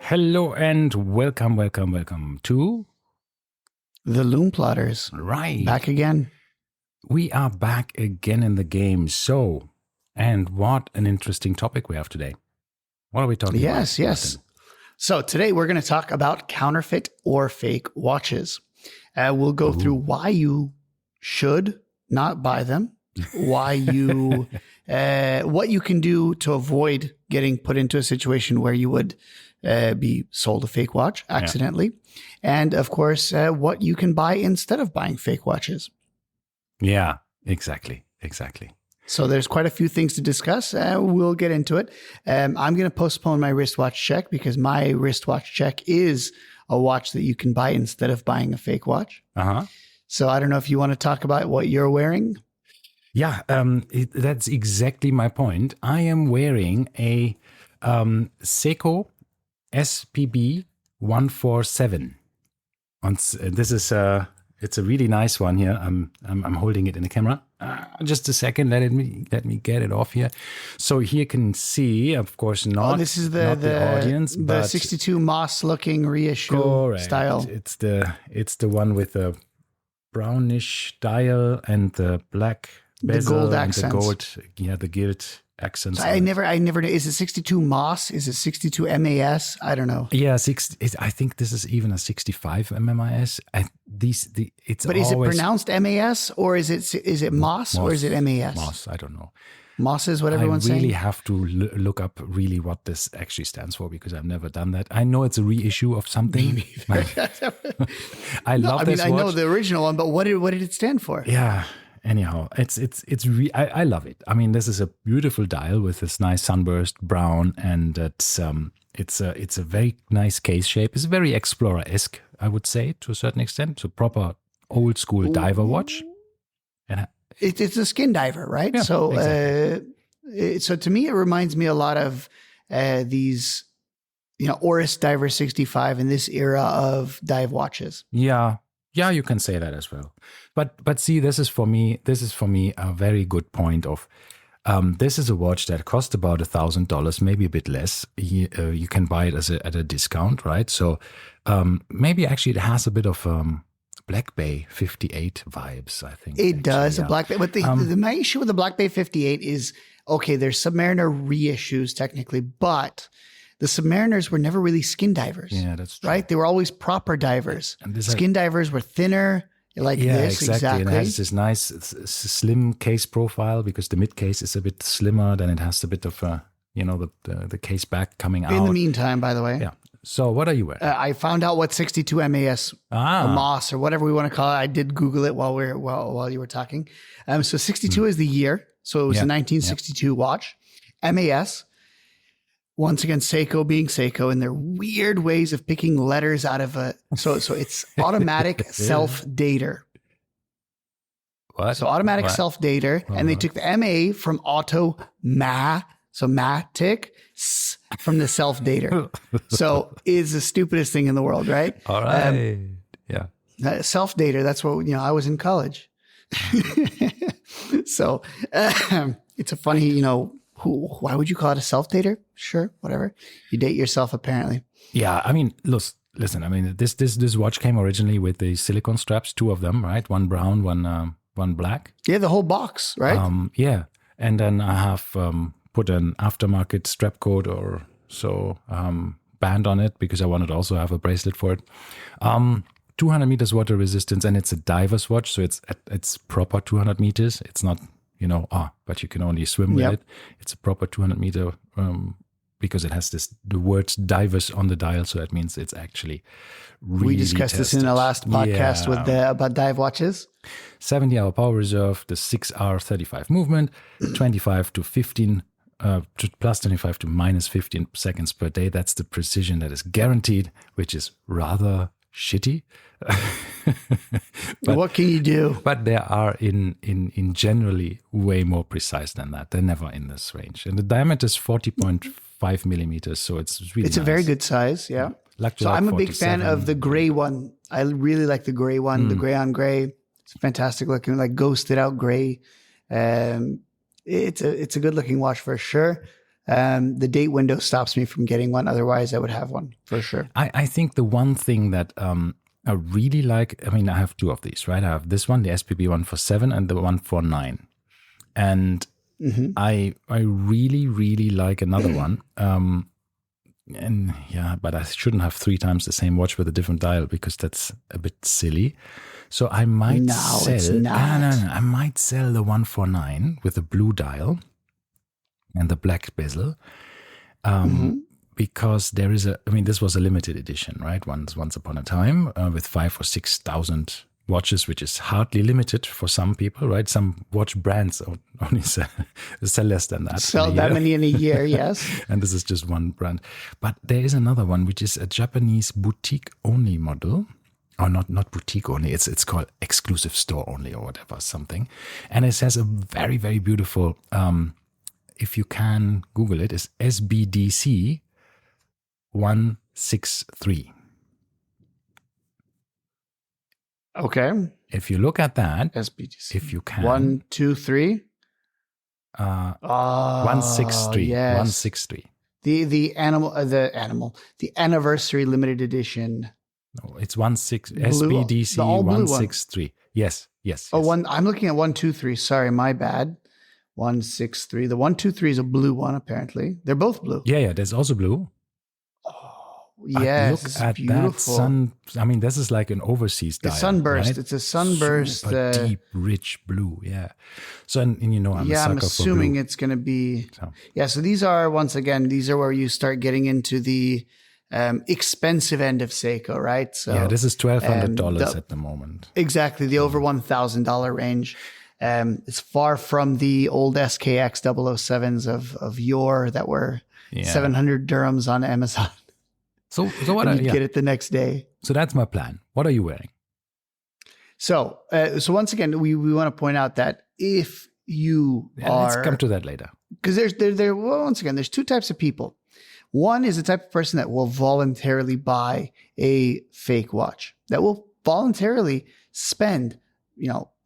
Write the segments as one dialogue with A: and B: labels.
A: Hello and welcome to
B: the Lume Plotters.
A: Right.
B: Back again.
A: We are back again in the game. So, and what an interesting topic we have today. What are we talking about?
B: Yes. So today we're going to talk about counterfeit or fake watches. We'll go through why you should not buy them, why you, what you can do to avoid getting put into a situation where you would be sold a fake watch accidentally. And of course, what you can buy instead of buying fake watches.
A: Yeah, exactly.
B: So there's quite a few things to discuss. We'll get into it. I'm going to postpone my wristwatch check because my wristwatch check is a watch that you can buy instead of buying a fake watch. So I don't know if you want to talk about what you're wearing.
A: Yeah, that's exactly my point. I am wearing a Seiko SPB 147. This is it's a really nice one here. I'm holding it in the camera. Just a second, let me get it off here. So here you can see, of course,
B: this is the
A: audience,
B: the
A: but
B: 62 Moss looking reissue style.
A: It's the one with the brownish dial and the black bezel,
B: the gold
A: and
B: accents.
A: the gold, the gilt accents.
B: So I never know. Is it 62 Moss? Is it 62 MAS? I don't know.
A: Yeah, I think this is even a 65 MMIS.
B: But is it pronounced MAS or is it Moss or is it MAS?
A: Moss, I don't know.
B: Moss is what everyone's saying.
A: I really have to look up really what this actually stands for because I've never done that. I know it's a reissue of something. I love this watch.
B: I know the original one, but what did it stand for?
A: Yeah. Anyhow, I love it. I mean, this is a beautiful dial with this nice sunburst brown, and it's a very nice case shape. It's very Explorer-esque, I would say, to a certain extent. It's a proper old school diver watch. And
B: it's a skin diver, right?
A: Yeah,
B: so,
A: exactly.
B: So to me, it reminds me a lot of these, Oris Diver 65 in this era of dive watches.
A: Yeah, you can say that as well. But see, this is for me a very good point of this is a watch that cost about $1,000, maybe a bit less. You can buy it at a discount, right? So maybe actually it has a bit of Black Bay 58 vibes, I think.
B: It does, a Black Bay. But my issue with the Black Bay 58 is, okay, there's Submariner reissues technically, but the Submariners were never really skin divers.
A: Yeah, that's true.
B: Right? They were always proper divers. And skin divers were thinner, like this. Exactly.
A: And it has this nice slim case profile because the mid case is a bit slimmer. Then it has a bit of the case back coming out.
B: In the meantime, by the way.
A: Yeah. So what are you wearing?
B: I found out what 62 MAS or Moss or whatever we want to call it. I did Google it while you were talking. So 62 is the year. So it was a 1962 watch. MAS. Once again, Seiko being Seiko and their weird ways of picking letters out of so it's automatic self-dater.
A: What?
B: So automatic self-dater, and they took the MA from matic from the self-dater. So it's the stupidest thing in the world, right?
A: All right.
B: Self-dater, that's what, I was in college. So it's a funny, why would you call it a self-dater? Sure, whatever. You date yourself, apparently.
A: Yeah, I mean, listen. I mean, this watch came originally with the silicone straps, two of them, right? One brown, one black.
B: Yeah, the whole box, right?
A: Yeah, and then I have put an aftermarket strap code or so band on it because I wanted to also have a bracelet for it. 200 meters water resistance, and it's a diver's watch, so it's proper 200 meters. It's not. But you can only swim with it. It's a proper 200 meter because it has the words divers on the dial. So that means it's actually really
B: We discussed
A: tested.
B: This in the last podcast about dive watches.
A: 70-hour power reserve, the 6R 35 movement, 25 to 15, plus 25 to minus 15 seconds per day. That's the precision that is guaranteed, which is rather shitty.
B: But what can you do?
A: But they are in generally way more precise than that. They're never in this range. And the diameter is 40.5 millimeters, so it's really
B: It's
A: nice.
B: a very good size, yeah. So I'm a big fan of the gray one. I really like the gray one, the gray on gray. It's fantastic looking, like ghosted out gray. It's a good looking watch for sure. The date window stops me from getting one. Otherwise, I would have one for sure.
A: I think the one thing that I really like, I mean, I have two of these, right? I have this one, the SPB 147 and the 149. And I really, really like another one. And yeah, but I shouldn't have 3 times the same watch with a different dial because that's a bit silly. So I might sell.
B: It's not.
A: I might sell the 149 with the blue dial and the black bezel, because there is this was a limited edition, right? Once upon a time, with 5,000 or 6,000 watches, which is hardly limited for some people, right? Some watch brands only sell less than that.
B: Sell that many in a year, yes.
A: And this is just one brand. But there is another one, which is a Japanese boutique-only model. Or not boutique only, it's called exclusive store only or whatever, something. And it has a very, very beautiful, if you can Google it, is SBDC 163.
B: Okay.
A: If you look at that,
B: SBDC.
A: if you can.
B: 1, 2, 3.
A: 163.
B: Yes.
A: 163.
B: The anniversary limited edition.
A: No, it's SBDC
B: all blue
A: 163. Yes.
B: Oh, I'm looking at 1, 2, 3. Sorry, my bad. 163. The 1, 2, 3 is a blue one, apparently. They're both blue.
A: Yeah. There's also blue.
B: Yes,
A: look at
B: beautiful.
A: that sun. I mean, this is like an overseas dial.
B: It's sunburst.
A: Right?
B: It's a sunburst.
A: Super deep, rich blue. Yeah. So, and I'm a sucker
B: I'm assuming
A: for blue.
B: it's going to be. So these are, once again, these are where you start getting into the expensive end of Seiko, right? So
A: yeah, this is $1,200 at the moment.
B: Exactly, the over $1,000 range. It's far from the old SKX 007s of yore that were 700 dirhams on Amazon.
A: So what?
B: And you'd get it the next day.
A: So that's my plan. What are you wearing?
B: So once again, we want to point out that if you are,
A: let's come to that later.
B: Because once again, there's 2 types of people. One is the type of person that will voluntarily buy a fake watch, that will voluntarily spend,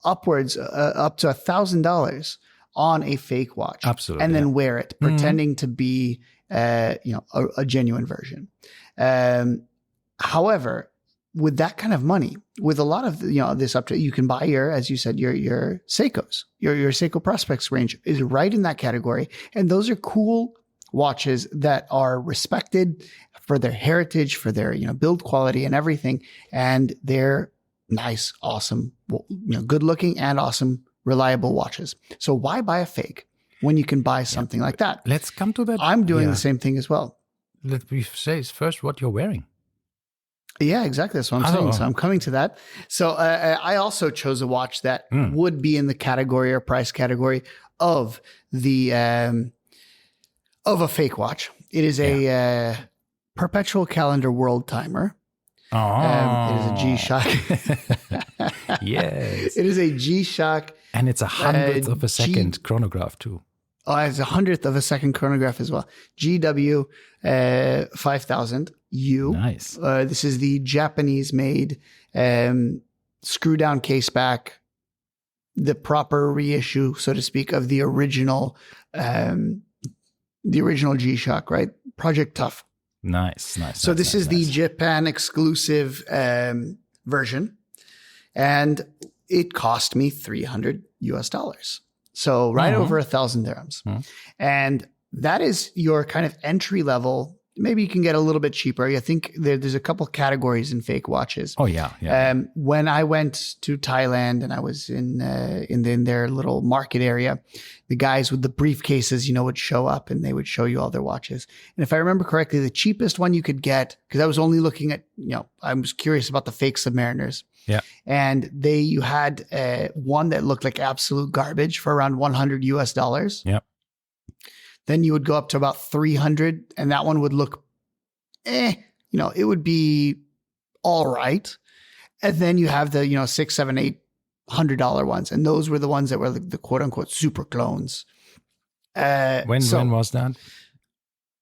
B: upwards up to $1,000 on a fake watch.
A: Absolutely.
B: And then wear it, pretending to be, a genuine version. However, with that kind of money, with a lot of, this up to, you can buy as you said, your Seikos, your Seiko Prospects range is right in that category. And those are cool watches that are respected for their heritage, for their, build quality and everything. And they're nice, awesome, good looking and awesome, reliable watches. So why buy a fake when you can buy something like that?
A: Let's come to that.
B: I'm doing the same thing as well.
A: Let me say first what you're wearing.
B: Yeah, exactly. That's what I'm saying. So I'm coming to that. So I also chose a watch that would be in the category or price category of the of a fake watch. It is a perpetual calendar world timer. It is a G-Shock.
A: Yes.
B: It is a G-Shock.
A: And it's 100th of a second chronograph too.
B: Oh, it's 100th of a second chronograph as well. GW 5000U.
A: Nice.
B: This is the Japanese-made screw down case back, the proper reissue, so to speak, of the original G-Shock, right? Project Tough.
A: Nice.
B: So this is the Japan exclusive version, and it cost me $300 US. So over 1,000 dirhams. And that is your kind of entry level. Maybe you can get a little bit cheaper. I think there's a couple categories in fake watches.
A: Oh yeah.
B: When I went to Thailand and I was in their little market area, the guys with the briefcases, would show up and they would show you all their watches. And if I remember correctly, the cheapest one you could get, because I was only looking at, I was curious about the fake Submariners.
A: Yeah.
B: And you had one that looked like absolute garbage for around $100 US.
A: Yep. Then
B: you would go up to about 300, and that one would look, it would be all right. And then you have the, $600, $700, $800 ones. And those were the ones that were the quote unquote super clones.
A: When was that?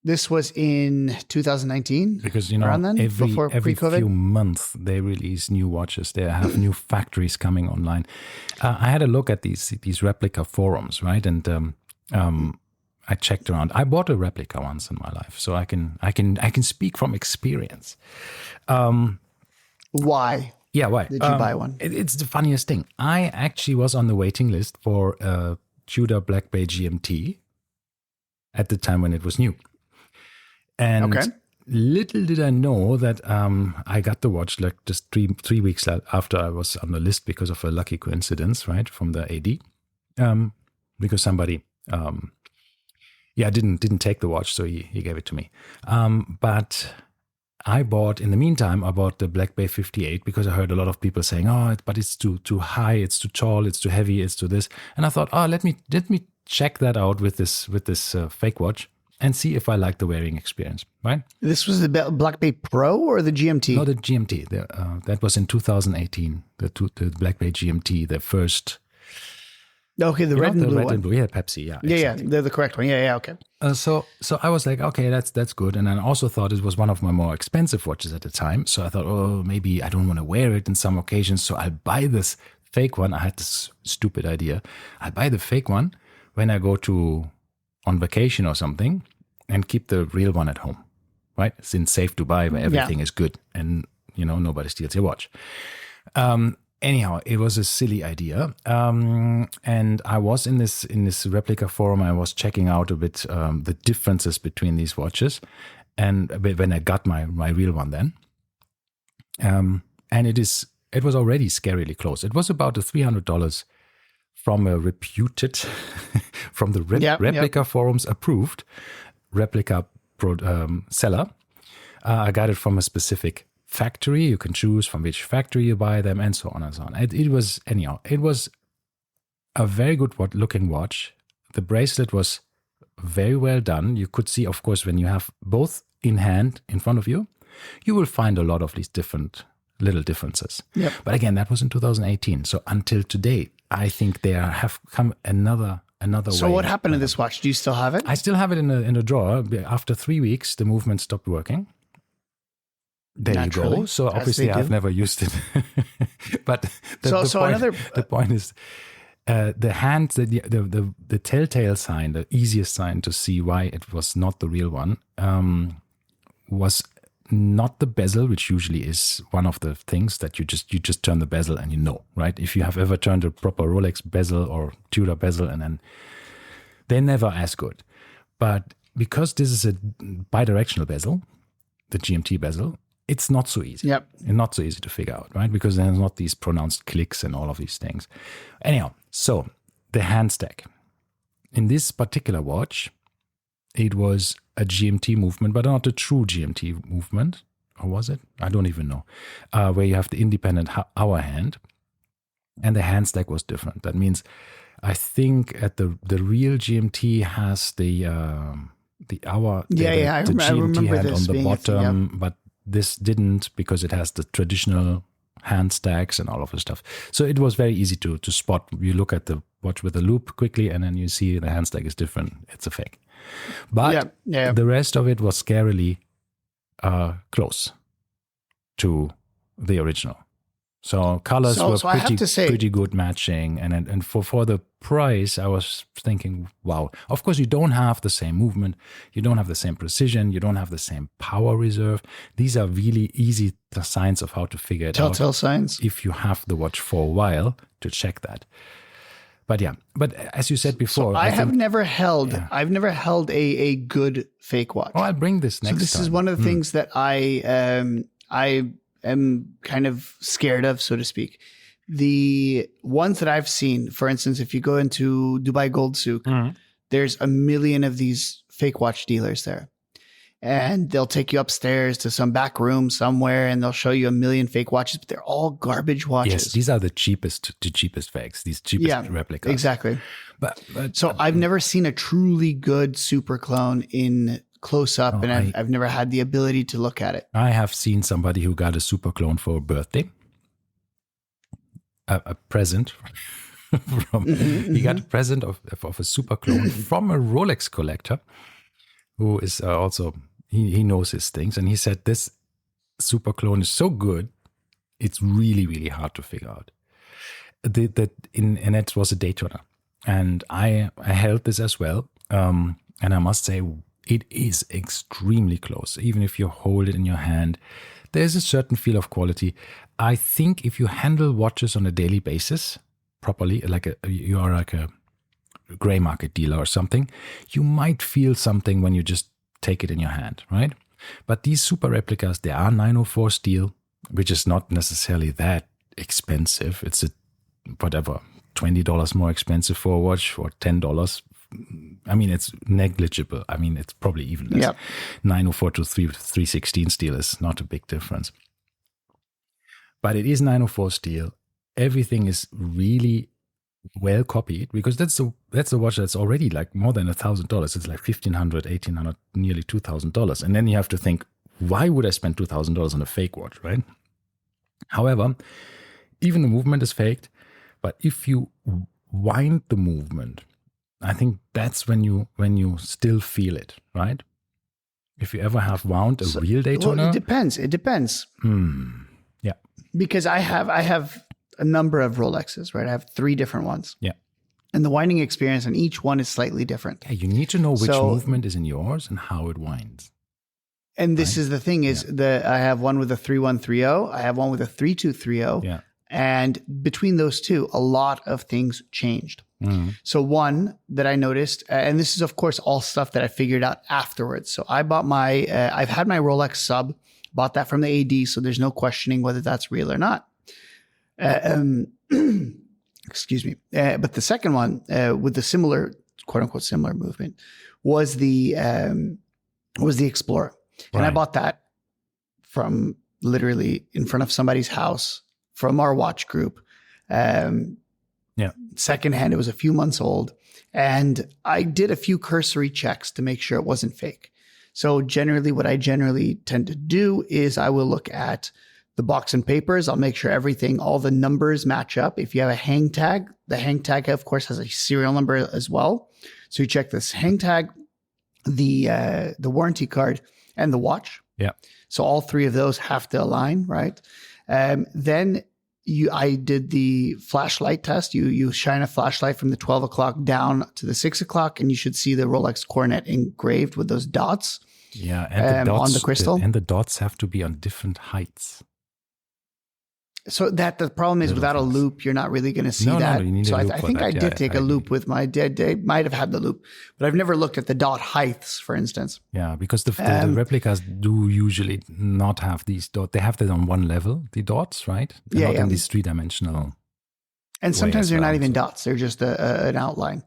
B: This was in 2019.
A: Because,
B: around then,
A: every few months they release new watches. They have new factories coming online. I had a look at these replica forums, right? And I checked around. I bought a replica once in my life, so I can speak from experience.
B: Why
A: Yeah, why
B: did you buy one?
A: It's the funniest thing. I actually was on the waiting list for a Tudor Black Bay GMT at the time when it was new, and little did I know that I got the watch like just three weeks after I was on the list because of a lucky coincidence, right, from the AD, because somebody didn't take the watch, so he gave it to me. But in the meantime, I bought the Black Bay 58 because I heard a lot of people saying, but it's too high, it's too tall, it's too heavy, it's too this. And I thought, let me check that out with this fake watch and see if I like the wearing experience, right?
B: This was the Black Bay Pro or the GMT?
A: No, the GMT. That was in 2018, the Black Bay GMT, the first.
B: Okay, the red and blue one.
A: Yeah, Pepsi. Yeah,
B: exactly. Yeah, they're the correct one. Yeah, okay.
A: So I was like, okay, that's good. And I also thought it was one of my more expensive watches at the time. So I thought, maybe I don't want to wear it in some occasions. So I'll buy this fake one. I had this stupid idea. I'll buy the fake one when I go on vacation or something and keep the real one at home, right? Since safe to buy where everything is good and, nobody steals your watch. Anyhow, it was a silly idea, and I was in this replica forum. I was checking out a bit the differences between these watches, and when I got my real one, then, and it was already scarily close. It was about $300 from a reputed, from the replica forums approved replica seller. I got it from a specific factory. You can choose from which factory you buy them, and so on and so on. It was a very good looking watch. The bracelet was very well done. You could see, of course, when you have both in hand in front of you, you will find a lot of these different little differences. Yep. But again, that was in 2018. So until today, I think there have come another way.
B: So what happened to this watch? Do you still have it?
A: I still have it in a drawer. After 3 weeks, the movement stopped working. There Naturally, you go. So obviously I've never used it. But the point is, the hand, the telltale sign, the easiest sign to see why it was not the real one, was not the bezel, which usually is one of the things that you just turn the bezel and right? If you have ever turned a proper Rolex bezel or Tudor bezel, and then they're never as good. But because this is a bidirectional bezel, the GMT bezel, it's not so easy.
B: Yep.
A: And not so easy to figure out, right? Because there's not these pronounced clicks and all of these things. Anyhow, so the hand stack. In this particular watch, it was a GMT movement, but not a true GMT movement. Or was it? I don't even know. Where you have the independent hour hand. And the hand stack was different. That means, I think at the real GMT has the hour, the GMT hand on the bottom, but this didn't, because it has the traditional hand stacks and all of the stuff. So it was very easy to spot. You look at the watch with a loop quickly, and then you see the hand stack is different. It's a fake. But the rest of it was scarily close to the original. So colors were pretty good matching, and for the price, I was thinking, wow. Of course, you don't have the same movement, you don't have the same precision, you don't have the same power reserve. These are really easy signs of how to figure it out.
B: Telltale signs.
A: If you have the watch for a while to check that. But as you said before,
B: I've never held a good fake watch.
A: Oh, I'll bring this next time.
B: So this is one of the things that I am kind of scared of, so to speak. The ones that I've seen, for instance, if you go into Dubai Gold Souk, there's a million of these fake watch dealers there. And they'll take you upstairs to some back room somewhere, and they'll show you a million fake watches, but they're all garbage watches.
A: Yes, these are the cheapest fakes, these cheapest replicas.
B: Exactly.
A: But
B: so I've never seen a truly good super clone in close up, and I've never had the ability to look at it.
A: I have seen somebody who got a super clone for a birthday, a present. He got a present of a super clone from a Rolex collector, who is also, he knows his things. And he said, this super clone is so good, it's really, really hard to figure out. And it was a Daytona. And I held this as well. And I must say, it is extremely close. Even if you hold it in your hand, there's a certain feel of quality. I think if you handle watches on a daily basis properly, you are like a gray market dealer or something, you might feel something when you just take it in your hand, right? But these super replicas, they are 904 steel, which is not necessarily that expensive. It's whatever, $20 more expensive for a watch, or $10. I mean, it's negligible. I mean, it's probably even less.
B: Yep.
A: 904 to 316 steel is not a big difference. But it is 904 steel. Everything is really well copied, because that's a watch that's already like more than $1,000. It's like $1,500, $1,800, nearly $2,000. And then you have to think, why would I spend $2,000 on a fake watch, right? However, even the movement is faked. But if you wind the movement, I think that's when you still feel it, right? If you ever have wound a real Daytona,
B: well, it depends.
A: Yeah,
B: because I have a number of Rolexes, right? I have 3 different ones.
A: Yeah,
B: and the winding experience on each one is slightly different.
A: Yeah, you need to know which movement is in yours and how it winds.
B: And this is the thing: is I have one with a 3130, I have one with a 3230.
A: Yeah.
B: And between those two, a lot of things changed. So one that I noticed, and this is of course all stuff that I figured out afterwards. So I bought I've had my Rolex sub, bought that from the AD. So there's no questioning whether that's real or not. Excuse me. But the second one with the similar, quote unquote, similar movement was the Explorer. And I bought that from literally in front of somebody's house, from our watch group. Secondhand, it was a few months old. And I did a few cursory checks to make sure it wasn't fake. So generally, what I generally tend to do is I will look at the box and papers. I'll make sure all the numbers match up. If you have a hang tag, the hang tag, of course, has a serial number as well. So you check this hang tag, the warranty card, and the watch.
A: Yeah.
B: So all 3 of those have to align, right? Then I did the flashlight test. You shine a flashlight from the 12 o'clock down to the 6 o'clock, and you should see the Rolex coronet engraved with those dots.
A: Yeah, and the dots
B: on the crystal.
A: And the dots have to be on different heights.
B: So the problem is without a loop, you're not really going to see that.
A: No, you need
B: so
A: a loop
B: I think I did take a loop with my dad. They might have had the loop, but I've never looked at the dot heights, for instance.
A: Yeah, because the replicas do usually not have these dots. They have that on one level, the dots, right? They're not in these 3-dimensional.
B: And sometimes they're not even dots. They're just an outline.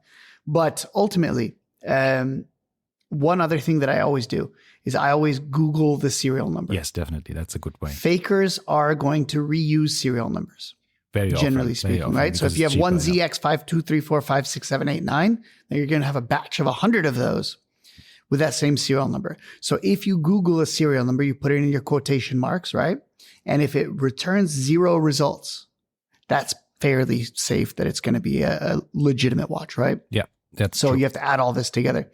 B: But ultimately, one other thing that I always do is I always Google the serial number.
A: Yes, definitely. That's a good way.
B: Fakers are going to reuse serial numbers. Generally speaking, right? So if you have one ZX52345678 then you're going to have a batch of 100 of those with that same serial number. So if you Google a serial number, you put it in your quotation marks, right? And if it returns 0 results, that's fairly safe that it's going to be a legitimate watch, right?
A: Yeah, that's
B: so
A: true.
B: You have to add all this together.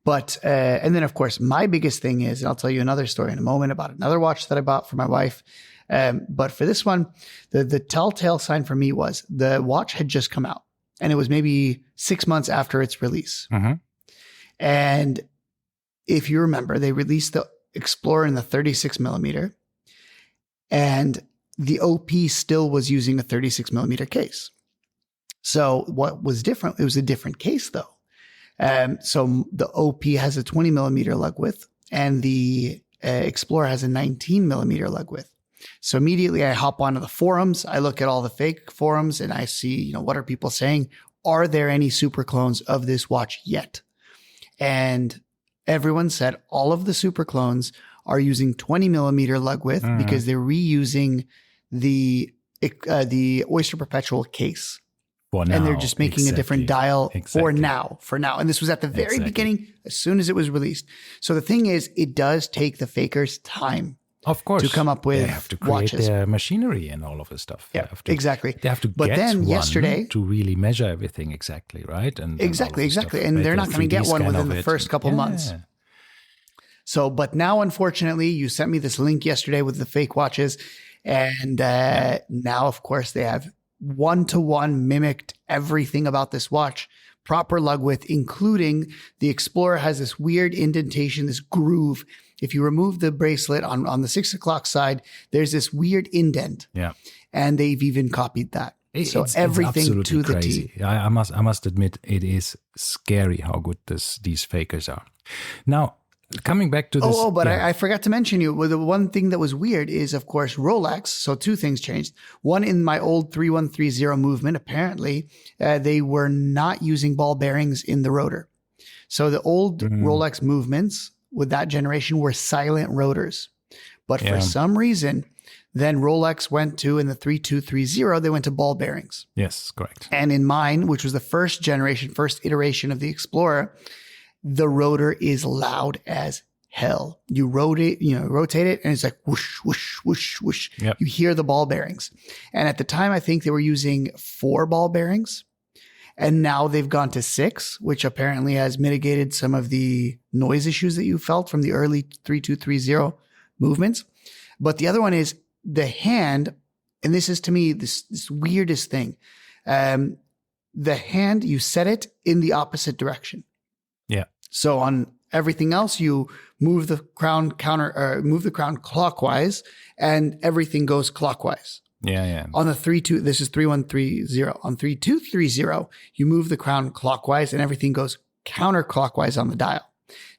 B: But, and then of course, my biggest thing is, and I'll tell you another story in a moment about another watch that I bought for my wife. But for this one, the telltale sign for me was the watch had just come out, and it was maybe 6 months after its release.
A: Mm-hmm.
B: And if you remember, they released the Explorer in the 36 millimeter, and the OP still was using a 36 millimeter case. So what was different? It was a different case though. So the OP has a 20 millimeter lug width, and the Explorer has a 19 millimeter lug width. So immediately I hop onto the forums. I look at all the fake forums and I see, what are people saying? Are there any super clones of this watch yet? And everyone said all of the super clones are using 20 millimeter lug width because they're reusing the Oyster Perpetual case. And they're just making a different dial for now. And this was at the very beginning, as soon as it was released. So the thing is, it does take the fakers time.
A: Of course.
B: To come up with
A: they have to create
B: watches.
A: Their machinery and all of this stuff.
B: Yeah, exactly.
A: They have to
B: but
A: get
B: then
A: one
B: yesterday,
A: to really measure everything exactly, right? And
B: exactly.
A: Stuff,
B: and
A: right?
B: they're not going to get one within the first couple months. So, but now, unfortunately, you sent me this link yesterday with the fake watches. And now, of course, they have one-to-one mimicked everything about this watch. proper lug width, including the Explorer has this weird indentation, this groove. If you remove the bracelet on the 6 o'clock side, there's this weird indent.
A: Yeah.
B: And they've even copied that.
A: It's
B: everything to the
A: crazy.
B: T.
A: I must admit, it is scary how good these fakers are. Now, coming back to this.
B: But I forgot to mention the one thing that was weird is, of course, Rolex. So two things changed. One, in my old 3130 movement, apparently they were not using ball bearings in the rotor. So the old Rolex movements with that generation were silent rotors. But for some reason, then Rolex went to, in the 3230, they went to ball bearings.
A: Yes, correct.
B: And in mine, which was the first iteration of the Explorer, the rotor is loud as hell. You rotate it, and it's like whoosh, whoosh, whoosh, whoosh.
A: Yep.
B: You hear the ball bearings. And at the time, I think they were using 4 ball bearings. And now they've gone to 6, which apparently has mitigated some of the noise issues that you felt from the early 3230 movements. But the other one is the hand, and this is to me this weirdest thing. The hand, you set it in the opposite direction.
A: Yeah.
B: So on everything else, you move the crown clockwise, and everything goes clockwise.
A: Yeah.
B: On the 3130, this is 3130. On 3230, you move the crown clockwise, and everything goes counterclockwise on the dial.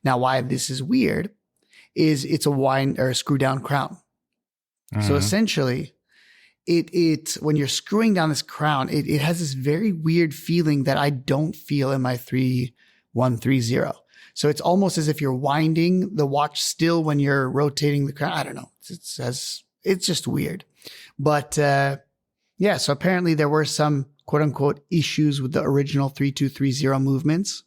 B: Now, why this is weird is it's a wind or a screw down crown. So essentially, it when you're screwing down this crown, it has this very weird feeling that I don't feel in my 3130. So it's almost as if you're winding the watch still when you're rotating the crown. I don't know. It's just weird. But so apparently there were some quote unquote issues with the original 3230 movements.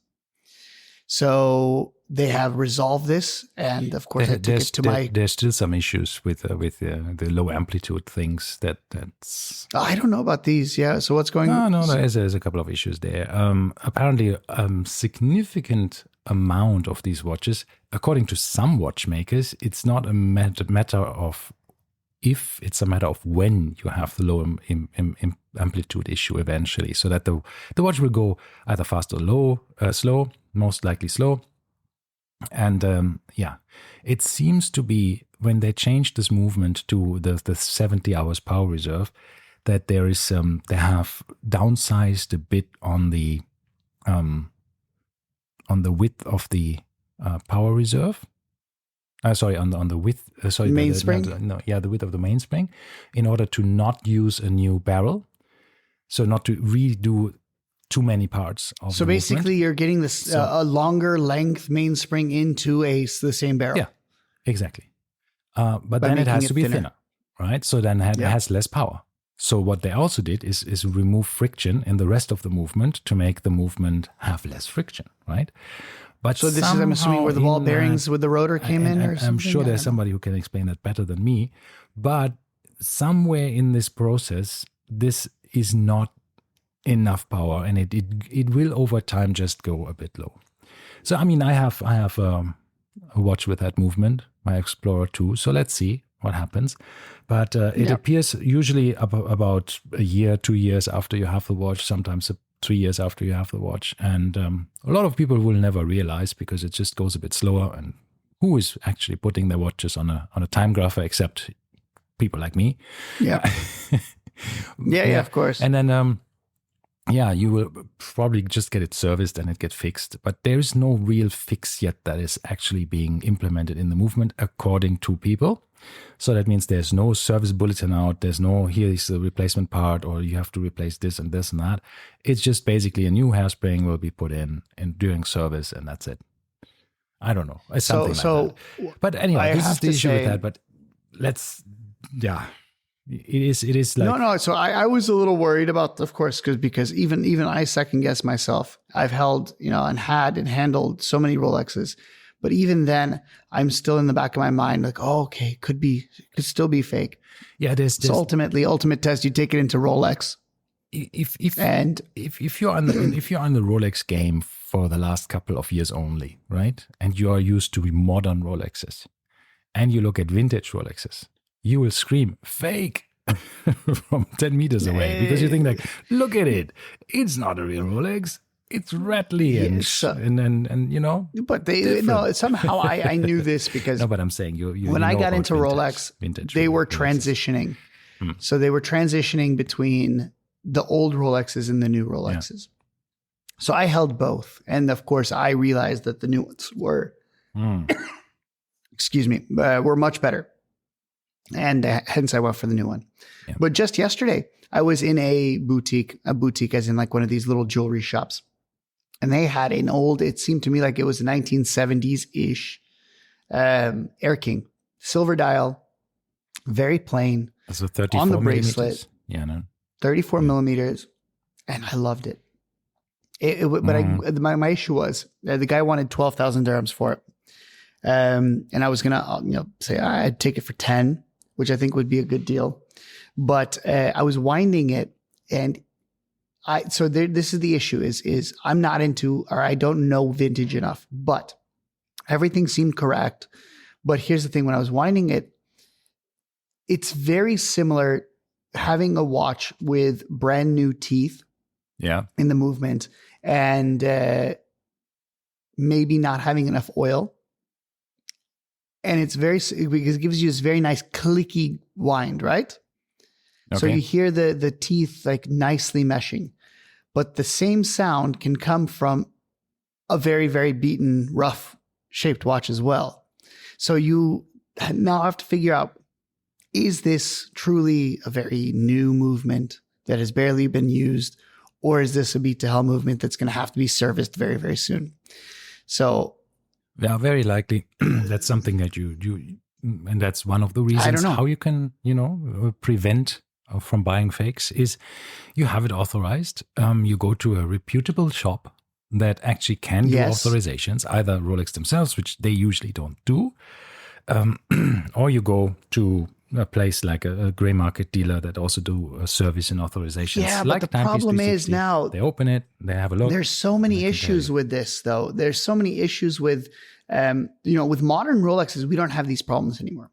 B: So they have resolved this, and of course I took it to my.
A: There's still some issues with the low amplitude things. That's.
B: I don't know about these. Yeah. So what's going on?
A: No. There's a couple of issues there. Apparently, significant amount of these watches, according to some watchmakers, it's not a matter of if, it's a matter of when you have the low amplitude issue eventually, so that the watch will go either fast or slow, most likely slow. And it seems to be when they changed this movement to the 70 hours power reserve, that there is they have downsized a bit on the width of the power reserve. On the width.
B: Mainspring.
A: The width of the mainspring, in order to not use a new barrel, so not to redo too many parts of
B: so
A: the
B: basically
A: movement.
B: You're getting this a longer length mainspring into the same barrel.
A: Yeah, exactly. But then it has to be thinner, right? So then it has less power. So what they also did is remove friction in the rest of the movement to make the movement have less friction, right? But
B: so this is, I'm assuming, where the ball bearings with the rotor came in, or something?
A: I'm sure there's somebody who can explain that better than me. But somewhere in this process, this is not enough power, and it will over time just go a bit low. So I mean, I have a watch with that movement, my Explorer 2. So let's see what happens. But it appears usually about a year, 2 years after you have the watch, sometimes 3 years after you have the watch. And a lot of people will never realize, because it just goes a bit slower. And who is actually putting their watches on a time grapher except people like me?
B: Yeah. yeah, of course.
A: And then you will probably just get it serviced and it get fixed. But there is no real fix yet that is actually being implemented in the movement, according to people. So that means there's no service bulletin out. There's no, here is the replacement part, or you have to replace this and this and that. It's just basically a new hairspring will be put in during service, and that's it. I don't know. It's something like that. But anyway, this is the issue with that. But it is like...
B: No. So I was a little worried about, of course, because even I second guess myself. I've held, and handled so many Rolexes. But even then, I'm still in the back of my mind, like, could still be fake.
A: Yeah, there's
B: ultimately, ultimate test. You take it into Rolex.
A: If you're on the Rolex game for the last couple of years only, right, and you are used to modern Rolexes, and you look at vintage Rolexes, you will scream fake from 10 meters away, because you think like, look at it, it's not a real Rolex. it's rattly and you know.
B: But somehow I knew this because
A: no, but I'm saying you
B: when I got into
A: vintage,
B: Rolex, they were transitioning. So they were transitioning between the old Rolexes and the new Rolexes. So I held both. And of course, I realized that the new ones were, were much better. And hence I went for the new one. Yeah. But just yesterday, I was in a boutique as in like one of these little jewelry shops. And they had an old, it seemed to me like it was a 1970s-ish Air King. Silver dial, very plain.
A: So 34
B: on the
A: millimeters.
B: bracelet.
A: Yeah, no.
B: 34 millimeters. And I loved it. My issue was the guy wanted 12,000 dirhams for it. And I was going to say I'd take it for 10, which I think would be a good deal. But I was winding it, and this is the issue is I'm not into, or I don't know vintage enough, but everything seemed correct. But here's the thing, when I was winding it, it's very similar having a watch with brand new teeth in the movement and maybe not having enough oil. And it's because it gives you this very nice clicky wind, right? Okay. So you hear the teeth like nicely meshing, but the same sound can come from a very, very beaten, rough shaped watch as well. So you now have to figure out, is this truly a very new movement that has barely been used, or is this a beat to hell movement that's going to have to be serviced very, very soon? So,
A: yeah, very likely that's something that you and that's one of the reasons how you can, prevent from buying fakes is you have it authorized. You go to a reputable shop that actually can do authorizations, either Rolex themselves, which they usually don't do, or you go to a place like a gray market dealer that also do service and authorizations.
B: Yeah, but the problem is now
A: they open it, they have a look.
B: There's so many issues with this, though. There's so many issues with, with modern Rolexes, we don't have these problems anymore.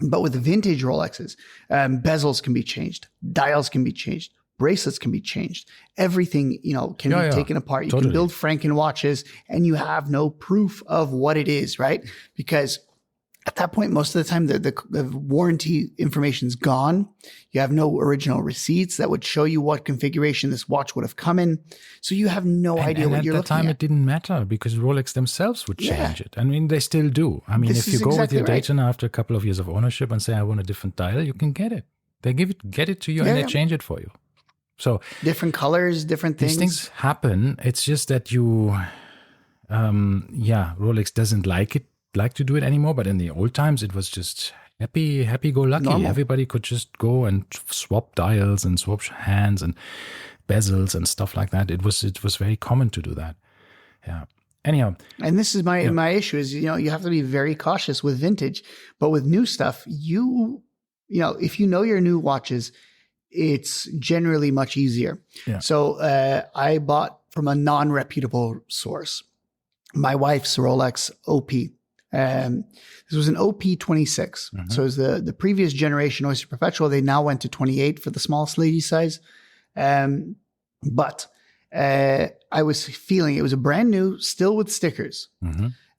B: But with vintage Rolexes, bezels can be changed, dials can be changed, bracelets can be changed. Everything, can be taken apart. You can build Franken watches and you have no proof of what it is, right? Because at that point, most of the time, the warranty information's gone. You have no original receipts that would show you what configuration this watch would have come in. So you have no idea what you're looking at.
A: At the time, it didn't matter because Rolex themselves would change it. I mean, they still do. I mean, if you go with your Daytona after a couple of years of ownership and say, I want a different dial, you can get it. They get it to you and they change it for you. So
B: different colors, different things.
A: These things happen. It's just that Rolex doesn't like to do it anymore, but in the old times it was just happy-go-lucky. Normal. Everybody could just go and swap dials and swap hands and bezels and stuff like that. It was very common to do that. Yeah. Anyhow,
B: and this is my issue is you have to be very cautious with vintage, but with new stuff, if you know your new watches, it's generally much easier. Yeah. So I bought from a non-reputable source. My wife's Rolex OP. This was an OP26. Mm-hmm. So it was the previous generation Oyster Perpetual. They now went to 28 for the smallest lady size. But I was feeling it was a brand new, still with stickers,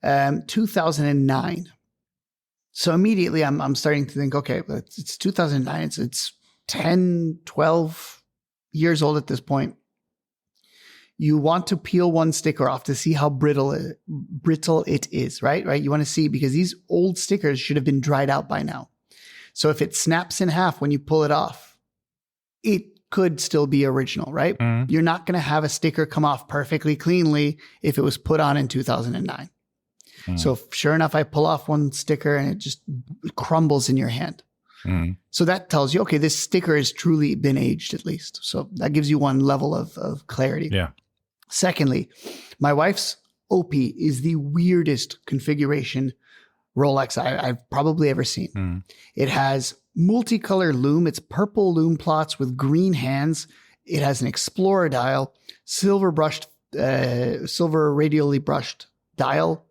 B: 2009. So immediately I'm starting to think, okay, it's 2009. It's 10, 12 years old at this point. You want to peel one sticker off to see how brittle it is, right? You want to see, because these old stickers should have been dried out by now. So if it snaps in half when you pull it off, it could still be original, right? Mm-hmm. You're not going to have a sticker come off perfectly cleanly if it was put on in 2009. Mm-hmm. So sure enough, I pull off one sticker and it just crumbles in your hand. Mm-hmm. So that tells you, okay, this sticker has truly been aged at least. So that gives you one level of clarity.
A: Yeah.
B: Secondly, my wife's OP is the weirdest configuration Rolex I've probably ever seen. Mm. It has multicolor lume. It's purple lume plots with green hands. It has an Explorer dial, silver radially brushed dial,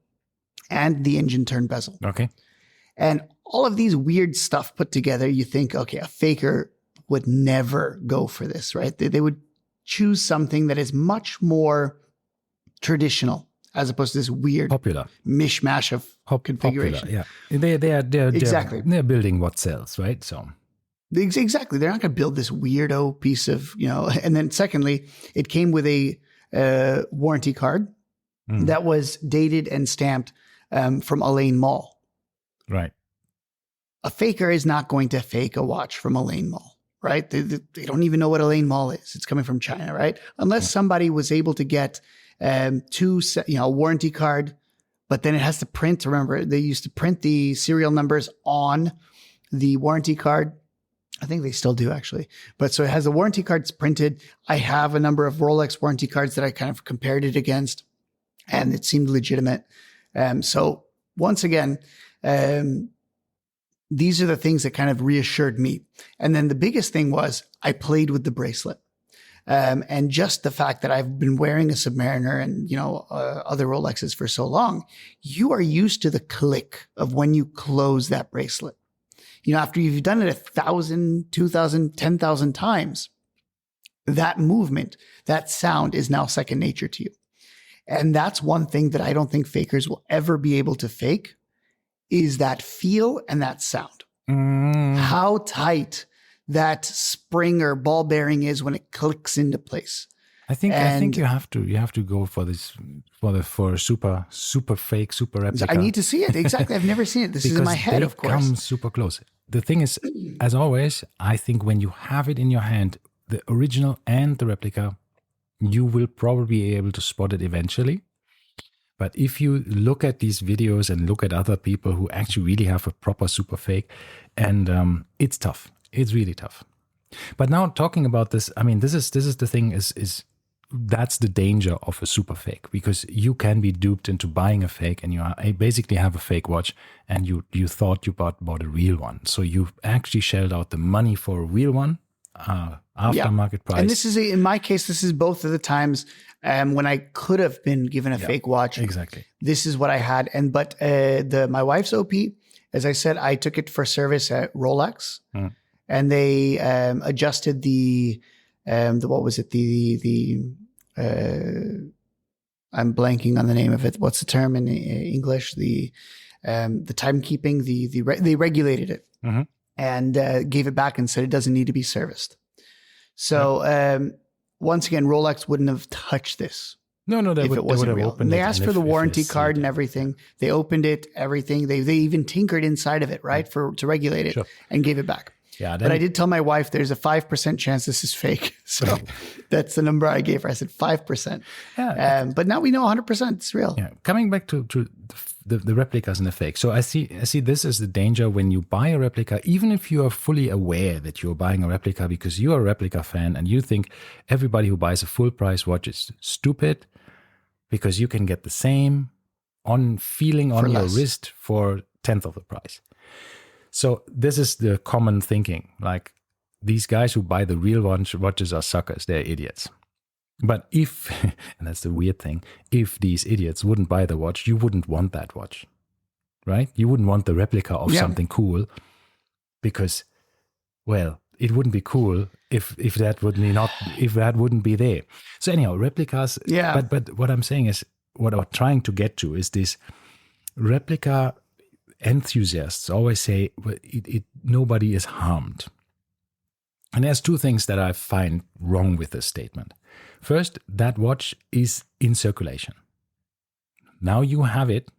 B: and the engine turn bezel.
A: Okay.
B: And all of these weird stuff put together, you think, okay, a faker would never go for this, right? They would choose something that is much more traditional as opposed to this weird
A: Popular.
B: mishmash of configuration.
A: Popular, yeah. They're
B: Exactly.
A: They're building what sells, right? So
B: Exactly. They're not going to build this weirdo piece of, and then secondly, it came with a warranty card that was dated and stamped from Elaine Mall.
A: right.
B: A faker is not going to fake a watch from Elaine Mall, right? They don't even know what Elaine Mall is. It's coming from China, right? Unless somebody was able to get a warranty card, but then it has to print. Remember, they used to print the serial numbers on the warranty card. I think they still do actually. But so it has the warranty cards printed. I have a number of Rolex warranty cards that I kind of compared it against, and it seemed legitimate. So once again, these are the things that kind of reassured me. And then the biggest thing was I played with the bracelet. And just the fact that I've been wearing a Submariner and, other Rolexes for so long, you are used to the click of when you close that bracelet. After you've done it 1,000, 2,000, 10,000 times, that movement, that sound is now second nature to you. And that's one thing that I don't think fakers will ever be able to fake is that feel and that sound. How tight that spring or ball bearing is when it clicks into place.
A: I think you have to go for this for super fake, super replica.
B: I need to see it. Exactly. I've never seen it. This is in my head, of course.
A: Come super close. The thing is, as always, I think when you have it in your hand, the original and the replica, you will probably be able to spot it eventually. But if you look at these videos and look at other people who actually really have a proper super fake, and it's tough. It's really tough. But now talking about this, I mean, this is the thing is that's the danger of a super fake, because you can be duped into buying a fake, and you basically have a fake watch, and you thought you bought a real one. So you actually shelled out the money for a real one, aftermarket price.
B: And this is in my case, this is both of the times when I could have been given a fake watch.
A: Exactly.
B: This is what I had, but my wife's OP, as I said, I took it for service at Rolex. And they adjusted the what was it? I'm blanking on the name of it. What's the term in English? The timekeeping. They regulated it and gave it back and said it doesn't need to be serviced. So once again, Rolex wouldn't have touched this.
A: No,
B: if it wasn't real. And they asked for the warranty card and everything. They opened it, everything. They even tinkered inside of it, right, to regulate it, and gave it back.
A: Yeah,
B: but I did tell my wife there's a 5% chance this is fake. So that's the number I gave her. I said 5%. Yeah. But now we know 100% it's real.
A: Yeah. Coming back to the replicas and the fake. So I see this as the danger when you buy a replica, even if you are fully aware that you're buying a replica because you're a replica fan and you think everybody who buys a full price watch is stupid because you can get the same feeling on your wrist for 1/10 of the price. So this is the common thinking, like these guys who buy the real watches are suckers, they're idiots. But if, and that's the weird thing, if these idiots wouldn't buy the watch, you wouldn't want that watch, right? You wouldn't want the replica of something cool because, well, it wouldn't be cool if that wouldn't be there. So anyhow, replicas, but what I'm saying is, what I'm trying to get to is this replica enthusiasts always say nobody is harmed. And there's two things that I find wrong with this statement. First, that watch is in circulation. Now you have it.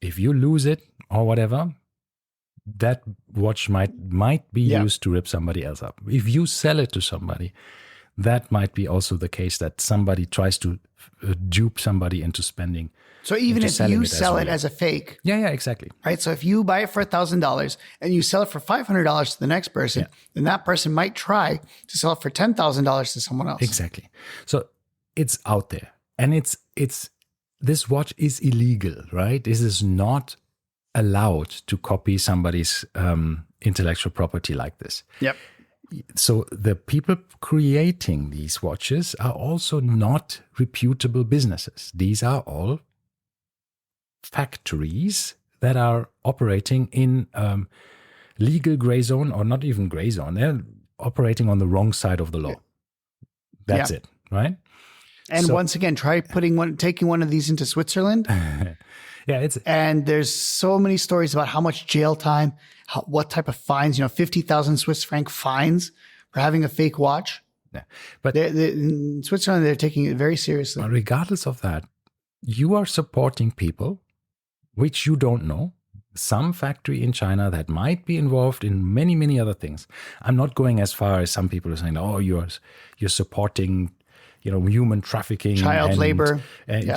A: If you lose it or whatever, that watch might be used to rip somebody else up. If you sell it to somebody, that might be also the case that somebody tries to dupe somebody into spending.
B: So even if you sell it as a fake.
A: Yeah, exactly.
B: Right. So if you buy it for $1,000 and you sell it for $500 to the next person, then that person might try to sell it for $10,000 to someone else.
A: Exactly. So it's out there, and this watch is illegal, right? This is not allowed to copy somebody's intellectual property like this.
B: Yep.
A: So the people creating these watches are also not reputable businesses. These are all factories that are operating in legal gray zone, or not even gray zone. They're operating on the wrong side of the law. That's it, right?
B: And once again, try taking one of these into Switzerland. And there's so many stories about how much jail time, what type of fines, 50,000 Swiss franc fines for having a fake watch.
A: Yeah. But
B: in Switzerland, they're taking it very seriously.
A: But regardless of that, you are supporting people which you don't know. Some factory in China that might be involved in many, many other things. I'm not going as far as some people are saying, oh, you're supporting, human trafficking,
B: child labor,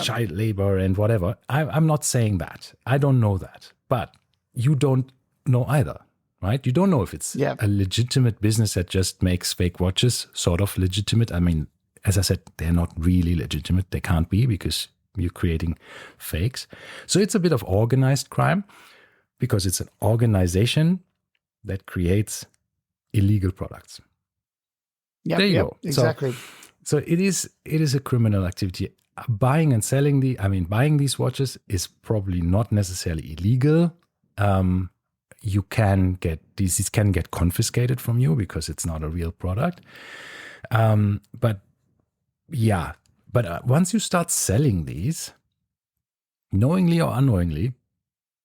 A: child labor and whatever. I'm not saying that. I don't know that. But you don't know either, right? You don't know if it's a legitimate business that just makes fake watches, sort of legitimate. I mean, as I said, they're not really legitimate. They can't be because you're creating fakes. So it's a bit of organized crime because it's an organization that creates illegal products.
B: Yeah,
A: there you go.
B: Exactly.
A: So it is a criminal activity. Buying these watches is probably not necessarily illegal. You can get these can get confiscated from you because it's not a real product. But once you start selling these, knowingly or unknowingly,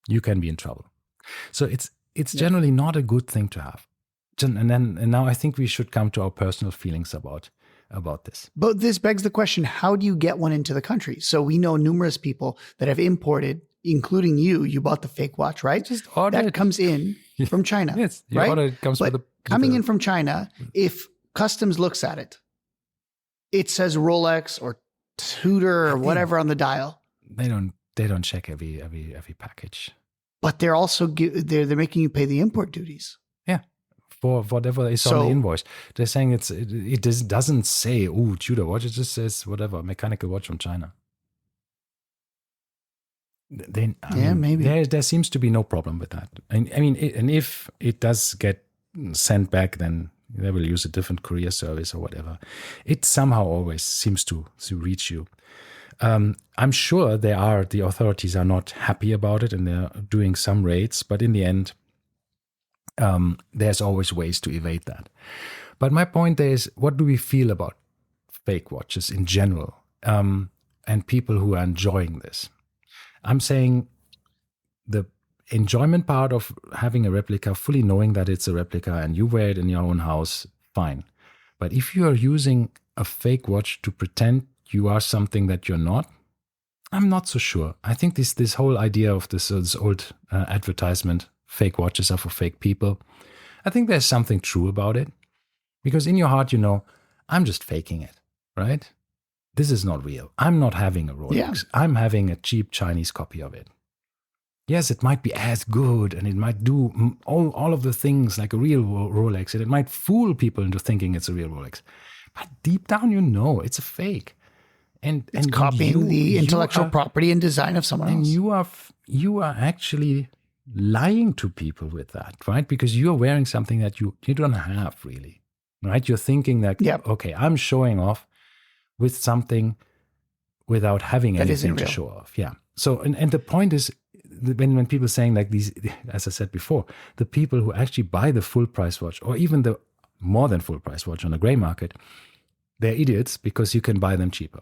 A: you can be in trouble. So it's generally not a good thing to have. And now I think we should come to our personal feelings about this.
B: But this begs the question, how do you get one into the country? So we know numerous people that have imported, including you bought the fake watch, right?
A: Just order
B: that comes in from China.
A: Yes,
B: right?
A: Order it comes
B: but coming in from China, if customs looks at it, it says Rolex or Tudor or whatever on the dial.
A: They don't check every package.
B: But they're also they're making you pay the import duties.
A: Yeah, for whatever is on the invoice. They're saying it doesn't say Tudor watch. It just says whatever mechanical watch from China. Maybe there seems to be no problem with that. And if it does get sent back, then they will use a different courier service or whatever. It somehow always seems to reach you. I'm sure the authorities are not happy about it and they're doing some raids, but in the end, there's always ways to evade that. But my point is, what do we feel about fake watches in general, and people who are enjoying this? I'm saying the enjoyment part of having a replica, fully knowing that it's a replica and you wear it in your own house, fine. But if you are using a fake watch to pretend you are something that you're not, I'm not so sure. I think this whole idea of this old advertisement, fake watches are for fake people, I think there's something true about it. Because in your heart, I'm just faking it, right? This is not real. I'm not having a Rolex. Yeah. I'm having a cheap Chinese copy of it. Yes, it might be as good and it might do all of the things like a real Rolex, and it might fool people into thinking it's a real Rolex. But deep down, it's a fake. And
B: copying the intellectual property and design of someone else.
A: And you are actually lying to people with that, right? Because you're wearing something that you don't have really, right? You're thinking that, okay, I'm showing off with something without having anything to show off. Yeah. So, and the point is, when people saying like these, as I said before, the people who actually buy the full price watch or even the more than full price watch on the gray market, they're idiots because you can buy them cheaper.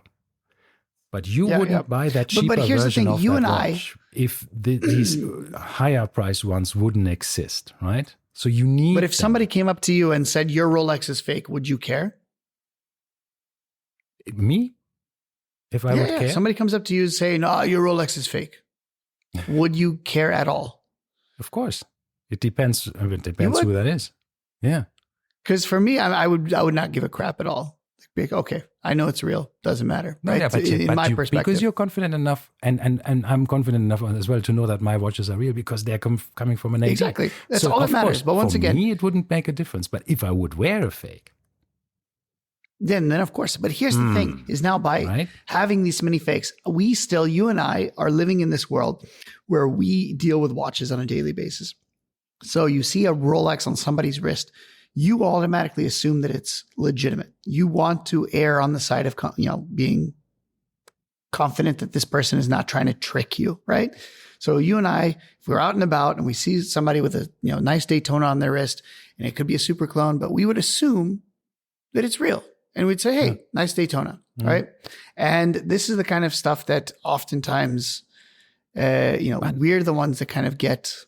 A: But you wouldn't buy that cheaper version of that watch if these higher price ones wouldn't exist, right? So you need.
B: But if somebody came up to you and said your Rolex is fake, would you care?
A: Me? If I would care?
B: Somebody comes up to you and say, "No, your Rolex is fake." Would you care at all?
A: Of course. It depends. It depends who that is. Yeah.
B: Because for me, I would not give a crap at all. Like, okay, I know it's real. Doesn't matter. Right?
A: Yeah,
B: in my perspective.
A: Because you're confident enough, and I'm confident enough as well to know that my watches are real because they're coming from an AD.
B: Exactly. That's all that matters. But once again,
A: for me, it wouldn't make a difference. But if I would wear a fake,
B: then of course. But here's the thing: is now by having these many fakes, you and I are living in this world where we deal with watches on a daily basis. So you see a Rolex on somebody's wrist, you automatically assume that it's legitimate. You want to err on the side of being confident that this person is not trying to trick you, right? So you and I, if we're out and about and we see somebody with a nice Daytona on their wrist, and it could be a super clone, but we would assume that it's real. And we'd say, hey, nice Daytona. right? And this is the kind of stuff that oftentimes, we're the ones that kind of get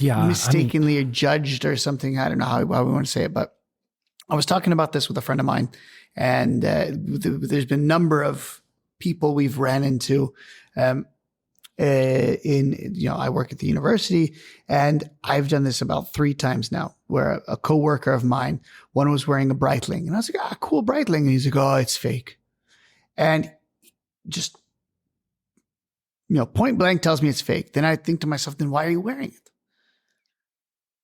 B: mistakenly judged or something. I don't know how we want to say it, but I was talking about this with a friend of mine, and there's been a number of people we've ran into. I work at the university, and I've done this about 3 times now, where a coworker of mine, one was wearing a Breitling, and I was like, cool Breitling. And he's like, oh, it's fake. And just, point blank tells me it's fake. Then I think to myself, then why are you wearing it?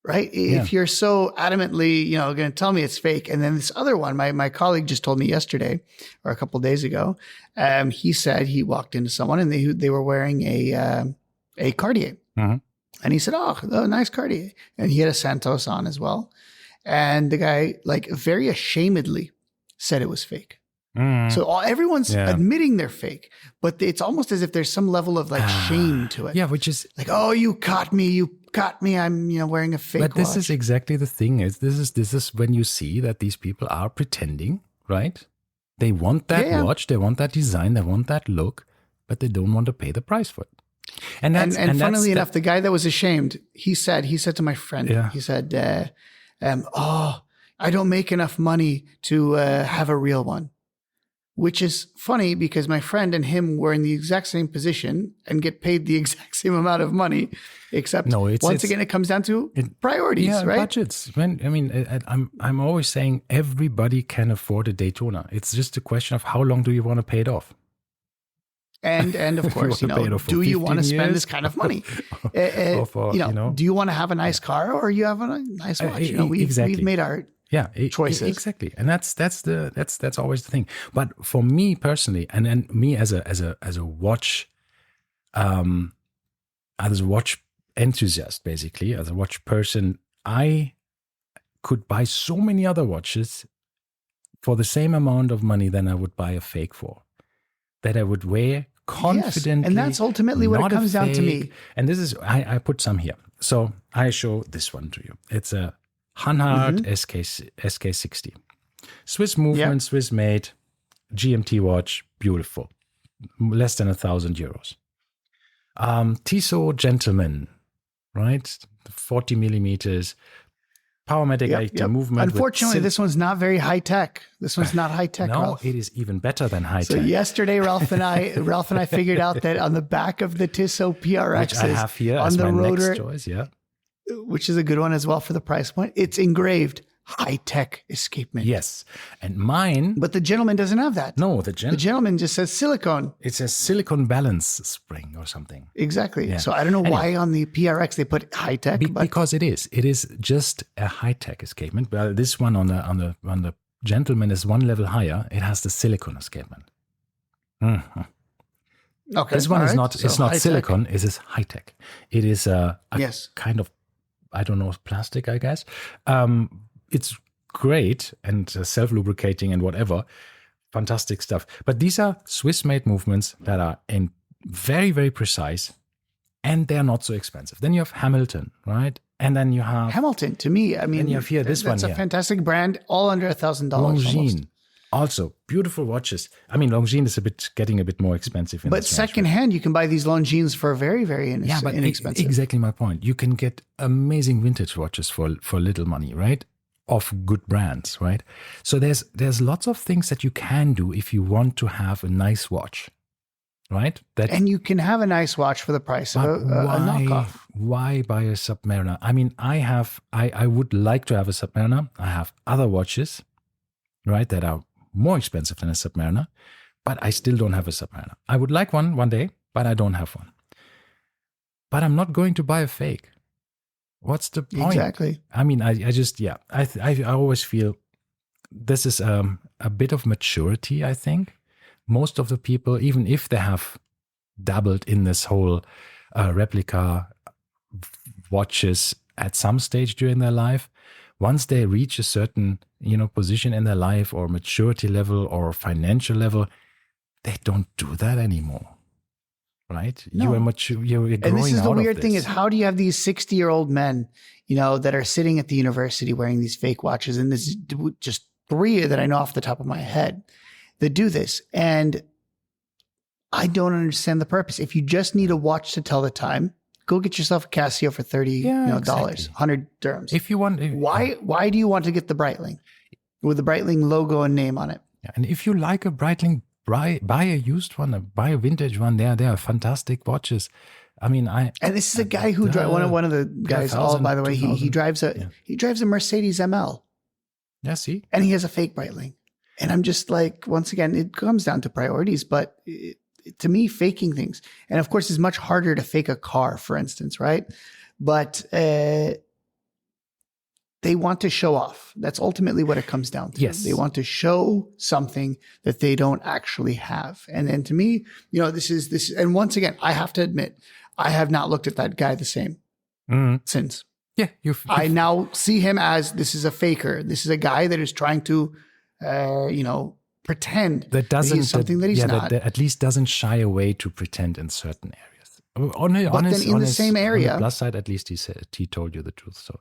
B: Right?
A: Yeah.
B: If you're so adamantly, going to tell me it's fake. And then this other one, my colleague just told me yesterday or a couple of days ago, he said he walked into someone and they were wearing a Cartier.
A: Mhm.
B: And he said, oh, nice Cartier. And he had a Santos on as well. And the guy, very ashamedly said it was fake. So everyone's admitting they're fake, but it's almost as if there's some level of shame to it.
A: Yeah, which is
B: oh, you caught me. I'm wearing a fake watch.
A: But this is exactly the thing. This is when you see that these people are pretending, right? They want that watch, they want that design, they want that look, but they don't want to pay the price for it. And
B: funnily enough, the guy that was ashamed, he said to my friend, he said, I don't make enough money to have a real one. Which is funny because my friend and him were in the exact same position and get paid the exact same amount of money, except once again, it comes down to priorities, right?
A: Budgets. I'm always saying everybody can afford a Daytona. It's just a question of how long do you want to pay it off?
B: And of course, do you want to spend this kind of money? Do you want to have a nice car or you have a nice watch? We've made our choices. Exactly.
A: And that's always the thing. But for me personally, and me as a watch enthusiast, basically, as a watch person, I could buy so many other watches for the same amount of money than I would buy a fake for, that I would wear confidently.
B: And that's ultimately what it comes down to me.
A: And this is, I put some here. So I show this one to you. It's a Hanhart SK60. Swiss movement, Swiss made, GMT watch, beautiful. Less than €1,000. Tissot Gentleman, right? 40 millimeters. Powermatic IQ movement.
B: Unfortunately, this one's not very high tech. This one's not high tech.
A: No,
B: Ralph.
A: It is even better than high
B: tech. So yesterday, Ralph and I figured out that on the back of the Tissot PRXs,
A: which I have here
B: on
A: as
B: the
A: my
B: rotor,
A: next choice,
B: which is a good one as well for the price point. It's engraved high-tech escapement.
A: Yes. And mine...
B: But the Gentleman doesn't have that.
A: No, the
B: Gentleman just says silicone.
A: It says silicone balance spring or something.
B: Exactly. Yeah. So I don't know why on the PRX they put high-tech.
A: Because it is. It is just a high-tech escapement. Well, this one on the Gentleman is one level higher. It has the silicone escapement. Mm-hmm.
B: Okay.
A: This one is not. So it's not silicone. It is high tech. It is a kind of, I don't know, plastic, I guess. It's great and self-lubricating and whatever, fantastic stuff. But these are Swiss-made movements that are very, very precise, and they are not so expensive. Then you have Hamilton, right? And then you have
B: Hamilton. To me, I mean,
A: and you have here this one.
B: That's a fantastic brand, all under $1,000.
A: Longines. Also, beautiful watches. I mean, Longines is getting a bit more expensive.
B: But secondhand, you can buy these Longines for very, very inexpensive.
A: Exactly my point. You can get amazing vintage watches for little money, right? Of good brands, right? So there's lots of things that you can do if you want to have a nice watch, right?
B: And you can have a nice watch for the price of a knockoff.
A: Why buy a Submariner? I mean, I would like to have a Submariner. I have other watches, right, that are more expensive than a Submariner, but I still don't have a Submariner. I would like one day, but I don't have one. But I'm not going to buy a fake. What's the point?
B: Exactly.
A: I mean, I always feel this is a bit of maturity, I think. Most of the people, even if they have dabbled in this whole replica watches at some stage during their life, once they reach a certain, position in their life or maturity level or financial level, they don't do that anymore. Right?
B: No.
A: You are mature. You're growing out of this.
B: And this is the weird thing is, how do you have these 60-year-old men, that are sitting at the university wearing these fake watches? And this is just 3 that I know off the top of my head. that do this. And I don't understand the purpose. If you just need a watch to tell the time, go get yourself a Casio for $30 dollars, 100 dirhams.
A: If you want,
B: why do you want to get the Breitling with the Breitling logo and name on it?
A: And if you like a Breitling, buy a used one, buy a vintage one. They are fantastic watches. I mean, and
B: this is a guy who one of the guys. By the way, he drives a Mercedes ML.
A: Yeah, see,
B: and he has a fake Breitling, and I'm just like, once again, it comes down to priorities. But to me, faking things, and of course, it's much harder to fake a car, for instance, right? But they want to show off. That's ultimately what it comes down to.
A: Yes.
B: They want to show something that they don't actually have. And to me, this is, and once again, I have to admit, I have not looked at that guy the same since.
A: Yeah.
B: I now see him as, this is a faker. This is a guy that is trying to, pretend
A: that
B: he's something that he's not.
A: That at least doesn't shy away to pretend in certain areas.
B: The same area.
A: On the plus side, at least he told you the truth. So.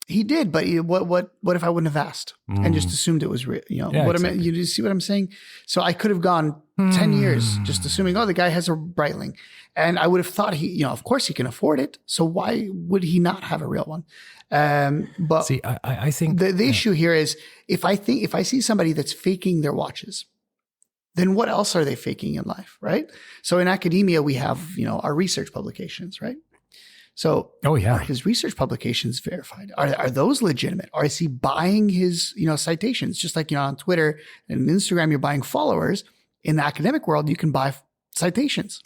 B: He did, but what if I wouldn't have asked and just assumed it was real?
A: Exactly.
B: You see what I'm saying? So I could have gone 10 years just assuming, the guy has a Breitling, and I would have thought of course he can afford it. So why would he not have a real one? But
A: see, I think
B: the issue here is if I see somebody that's faking their watches, then what else are they faking in life, right? So in academia, we have our research publications, right? So are his research publications verified? Are those legitimate? Or is he buying his, citations? Just like, on Twitter and Instagram, you're buying followers. In the academic world, you can buy citations.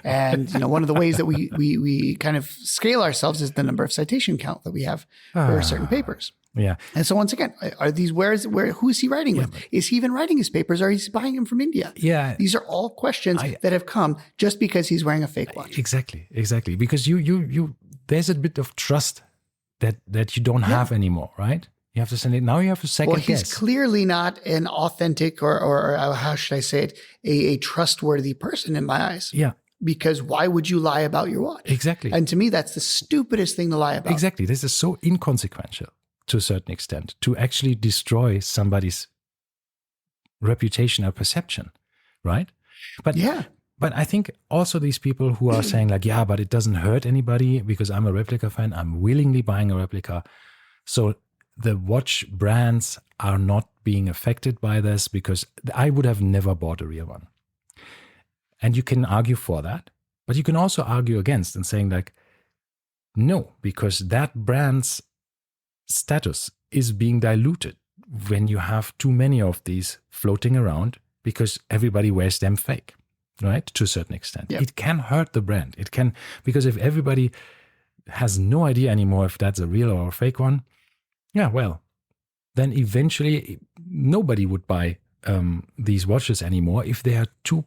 B: And, one of the ways that we kind of scale ourselves is the number of citation count that we have for certain papers.
A: Yeah.
B: And so once again, are these, who is he writing with? Is he even writing his papers, or is he buying them from India?
A: Yeah.
B: These are all questions that have come just because he's wearing a fake watch.
A: Exactly. Because you there's a bit of trust that you don't have anymore, right? You have to send it. Now you have to second guess.
B: Well, he's clearly not an authentic or how should I say it, a trustworthy person in my eyes.
A: Yeah.
B: Because why would you lie about your watch?
A: Exactly.
B: And to me, that's the stupidest thing to lie about.
A: Exactly. This is so inconsequential to a certain extent, to actually destroy somebody's reputation or perception, right? But I think also these people who are saying like, but it doesn't hurt anybody because I'm a replica fan, I'm willingly buying a replica. So the watch brands are not being affected by this because I would have never bought a real one. And you can argue for that, but you can also argue against and saying like, no, because that brand's status is being diluted when you have too many of these floating around because everybody wears them fake, right? To a certain extent. Yep. It can hurt the brand. It can, because if everybody has no idea anymore if that's a real or a fake one, then eventually nobody would buy these watches anymore if there are too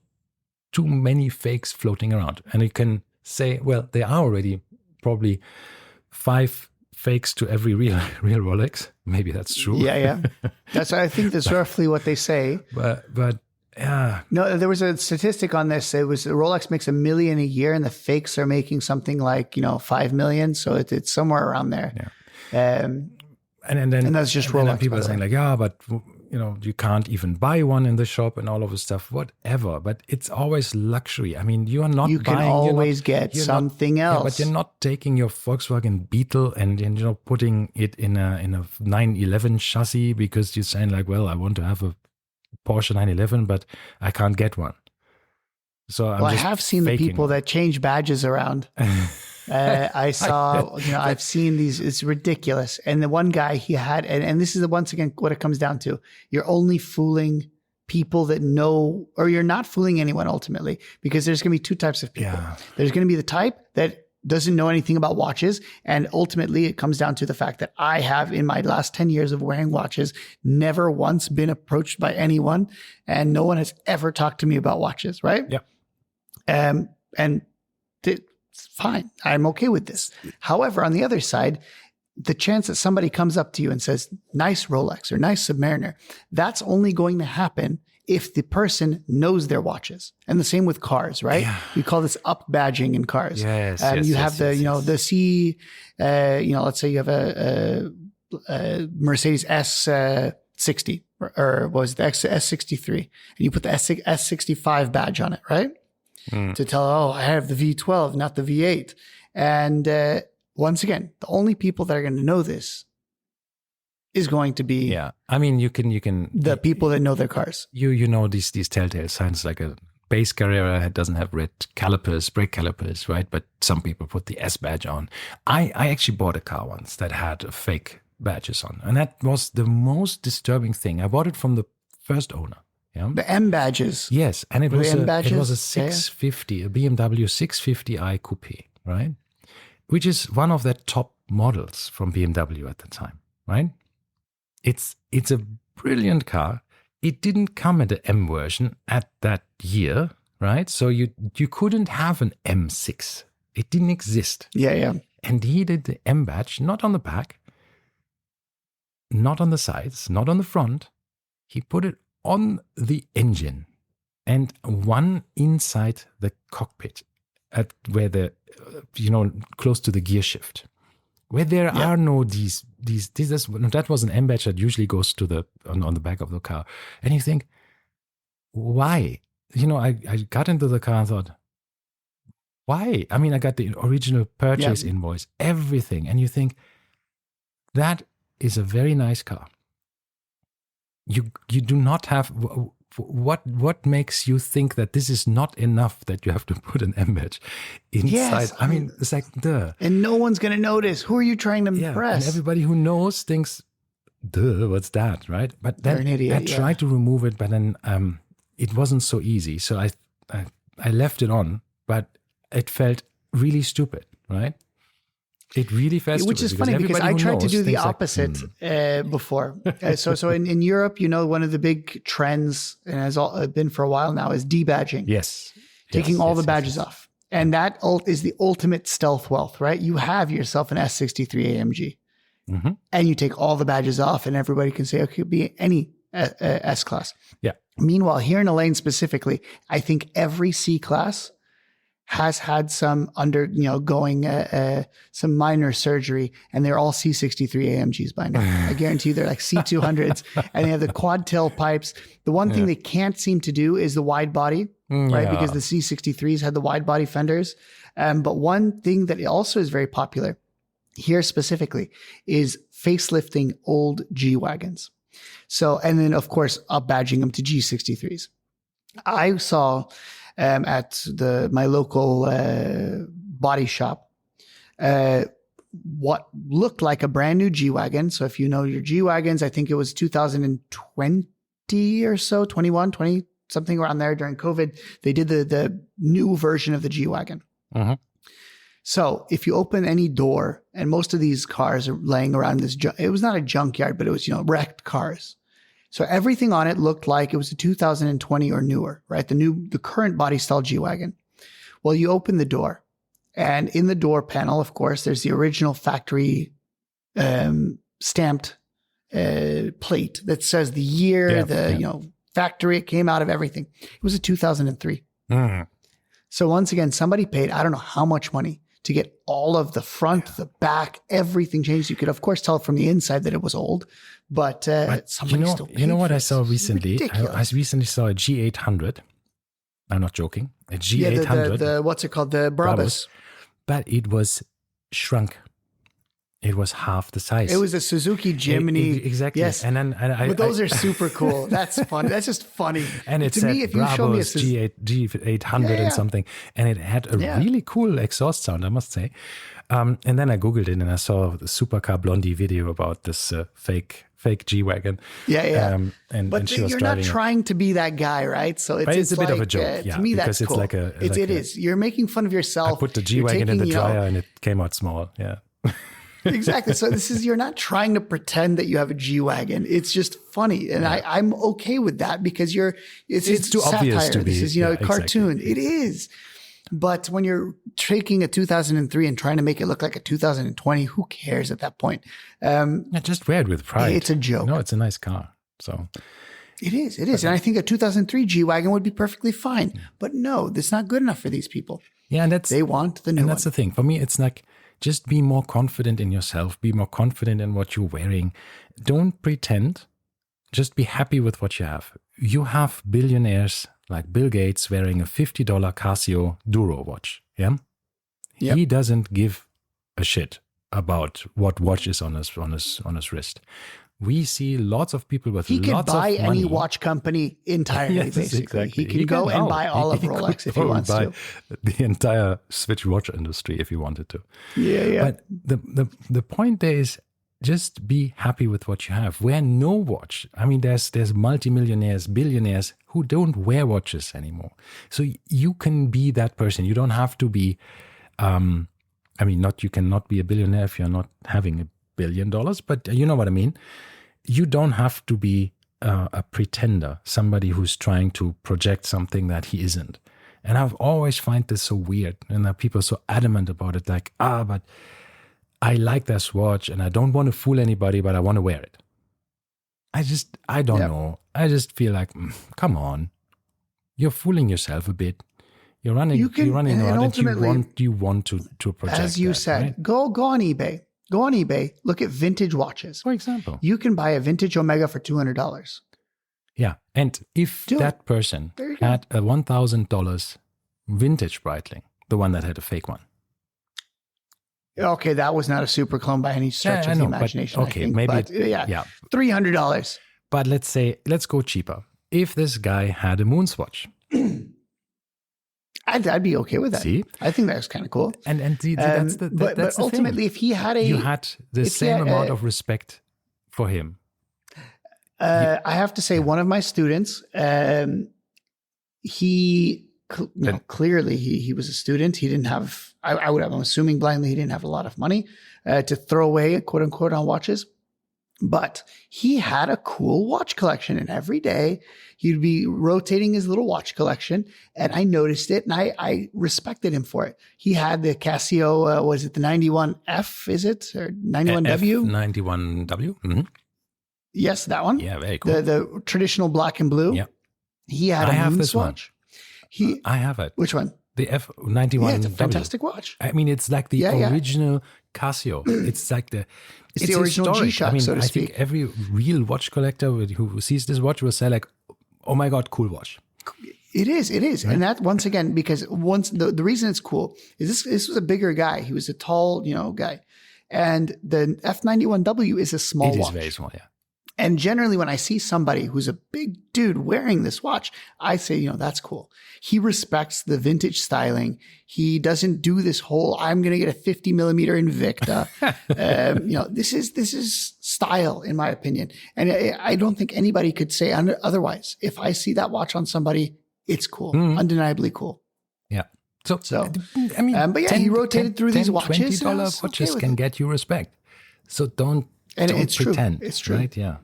A: many fakes floating around. And you can say, well, there are already probably 5 fakes to every real Rolex. Maybe that's true.
B: Yeah. I think that's roughly what they say.
A: But yeah.
B: No, there was a statistic on this. It was Rolex makes $1 million a year, and the fakes are making something like 5 million. So it's somewhere around there.
A: Yeah. And that's just Rolex. And people are saying like, but you can't even buy one in the shop and all of this stuff, whatever. But it's always luxury. I mean, you are not.
B: You can always get something else.
A: Yeah, but you're not taking your Volkswagen Beetle and putting it in a 911 chassis because you're saying like, well, I want to have a Porsche 911, but I can't get one. So I have
B: seen the people that change badges around. I saw, I've seen these, it's ridiculous. And the one guy he had, and this is once again what it comes down to. You're only fooling people that know, or you're not fooling anyone ultimately, because there's going to be 2 types of people. Yeah. There's going to be the type that doesn't know anything about watches. And ultimately it comes down to the fact that I have, in my last 10 years of wearing watches, never once been approached by anyone, and no one has ever talked to me about watches. Right.
A: Yeah.
B: Fine. I'm okay with this. However, on the other side, the chance that somebody comes up to you and says, nice Rolex or nice Submariner, that's only going to happen if the person knows their watches. And the same with cars, right? Yeah. We call this upbadging in cars.
A: Yes.
B: You have the C, let's say you have a Mercedes S S60 or was it the S63, and you put the S65 badge on it, right? To tell, oh, I have the V12, not the V8. And once again, the only people that are going to know this is going to be
A: I mean, you can
B: the people that know their cars.
A: You know these telltale signs, like a base Carrera doesn't have red calipers, brake calipers, right? But some people put the S badge on. I actually bought a car once that had fake badges on, and that was the most disturbing thing. I bought it from the first owner. Yeah.
B: The M badges.
A: Yes, and it was a 650, a BMW 650i coupe, right? Which is one of the top models from BMW at the time, right? It's a brilliant car. It didn't come in the M version at that year, right? So you couldn't have an M6. It didn't exist.
B: Yeah.
A: And he did the M badge, not on the back, not on the sides, not on the front. He put it on the engine and one inside the cockpit at where close to the gear shift, where there are no that was an M badge that usually goes to on the back of the car. And you think, why? I got into the car and thought, why? I mean, I got the original purchase invoice, everything. And you think, that is a very nice car. You do not have, what makes you think that this is not enough, that you have to put an M badge inside?
B: Yes,
A: I mean, it's like, duh.
B: And no one's going to notice. Who are you trying to impress?
A: And everybody who knows thinks, duh, what's that, right? But then
B: an idiot,
A: I tried to remove it, but then it wasn't so easy. So I left it on, but it felt really stupid, right? It really felt stupid.
B: Which is funny because I tried to do the opposite before. So in Europe, one of the big trends, and has been for a while now, is debadging.
A: Yes.
B: Taking all the badges off. And that is the ultimate stealth wealth, right? You have yourself an S63 AMG. Mm-hmm. And you take all the badges off and everybody can say, okay, it could be any S-Class.
A: Yeah.
B: Meanwhile, here in Elaine specifically, I think every C-Class has had some going some minor surgery, and they're all C63 AMGs by now. I guarantee you they're like C200s, and they have the quad tail pipes. The one thing they can't seem to do is the wide body, right? Because the C63s had the wide body fenders. But one thing that also is very popular here specifically is facelifting old G-Wagons. So, and then of course, upbadging them to G63s. I saw at my local body shop what looked like a brand new G-Wagon. So if you know your G-Wagons, I think it was 2020 or so, 21, 20, something around there during COVID. They did the new version of the G-Wagon. Uh-huh. So if you open any door, and most of these cars are laying around this, it was not a junkyard, but it was, wrecked cars. So everything on it looked like it was a 2020 or newer, right? The current body style G-Wagon. Well, you open the door, and in the door panel, of course, there's the original factory stamped plate that says the year, factory it came out of, everything. It was a 2003. Mm-hmm. So once again, somebody paid, I don't know how much money to get all of the front, the back, everything changed. You could, of course, tell from the inside that it was old, but somebody still paid.
A: You know what I saw recently? I recently saw a G800. I'm not joking. A G800.
B: The what's it called? The Brabus.
A: But it was shrunk. It was half the size.
B: It was a Suzuki Jimny.
A: Exactly.
B: Yes.
A: And then
B: but those are super cool. That's funny. That's just funny.
A: And it said Brabus G800 and something. And it had a really cool exhaust sound, I must say. And then I Googled it and I saw the Supercar Blondie video about this fake G-Wagon.
B: Yeah.
A: And she was
B: you're
A: driving
B: not trying to be that guy, right? So it's
A: a bit of a joke.
B: To me, that's cool. It is. You're making fun of yourself.
A: I put the G-Wagon in the dryer and it came out small. Yeah.
B: Exactly. So you're not trying to pretend that you have a G-Wagon. It's just funny. And I'm okay with that because it's
A: too
B: satire.
A: Obvious to be.
B: This is, a cartoon. Exactly. It is. But when you're taking a 2003 and trying to make it look like a 2020, who cares at that point?
A: Just wear it with pride.
B: It's a joke.
A: No, it's a nice car. So
B: it is. And I think a 2003 G-Wagon would be perfectly fine. Yeah. But no, that's not good enough for these people.
A: Yeah, and
B: they want the new one.
A: And that's the thing. For me, it's like, just be more confident in yourself. Be more confident in what you're wearing. Don't pretend Just be happy with what you have. You have billionaires like Bill Gates wearing a $50 Casio Duro watch. Yeah.
B: Yep.
A: He doesn't give a shit about what watch is on his wrist. We see lots of people with
B: he
A: lots
B: could buy
A: of money.
B: any watch company entirely.
A: Yes,
B: basically,
A: exactly.
B: he can go and buy all of Rolex if he wants
A: buy
B: to.
A: The entire Switch watch industry if he wanted to.
B: Yeah.
A: But the point there is, just be happy with what you have. Wear no watch. I mean, there's multimillionaires, billionaires who don't wear watches anymore. So you can be that person. You don't have to be. You cannot be a billionaire if you're not having $1 billion. But you know what I mean. You don't have to be a pretender, somebody who's trying to project something that he isn't. And I've always find this so weird, and that people are so adamant about it. Like, but I like this watch and I don't want to fool anybody, but I want to wear it. I don't know. I just feel like, come on, you're fooling yourself a bit. You're running around and you want to project.
B: As you said,
A: right?
B: go on eBay. Go on eBay, look at vintage watches.
A: For example.
B: You can buy a vintage Omega for $200.
A: Yeah. And if that person had a $1,000 vintage Breitling, the one that had a fake one.
B: Okay, that was not a super clone by any stretch of the imagination.
A: But, okay,
B: $300.
A: But let's go cheaper. If this guy had a Moonswatch,
B: I'd be okay with that.
A: See?
B: I think that's kind of cool.
A: And that's
B: but ultimately,
A: thing.
B: If he had
A: you had the same amount of respect for him.
B: I have to say, one of my students, clearly he was a student. He didn't have, I'm assuming blindly, he didn't have a lot of money to throw away, quote unquote, on watches. But he had a cool watch collection, and every day he'd be rotating his little watch collection. And I noticed it, and I respected him for it. He had the Casio, was it the 91F? Is it or 91W?
A: 91W. Mm-hmm.
B: Yes, that one.
A: Yeah, very cool.
B: The traditional black and blue.
A: Yeah,
B: he had a Moonswatch.
A: I have it.
B: Which one?
A: The F91W.
B: Yeah, it's a fantastic watch.
A: I mean, it's like the original Casio. It's like it's
B: the original
A: historic.
B: G-Shock, so to speak.
A: I think every real watch collector who sees this watch will say like, "Oh my God, cool watch."
B: It is, right? And that once again, because the reason it's cool is this was a bigger guy. He was a tall, guy, and the F91W is a small watch.
A: It is very small, yeah.
B: And generally, when I see somebody who's a big dude wearing this watch, I say, that's cool. He respects the vintage styling. He doesn't do this whole, I'm going to get a 50 millimeter Invicta. This is style, in my opinion. And I don't think anybody could say otherwise. If I see that watch on somebody, it's cool, undeniably cool.
A: Yeah. So
B: I mean, but yeah, he rotated through these watches.
A: $20 watches can get you respect. So don't
B: it's
A: pretend.
B: True. It's true.
A: Right? Yeah.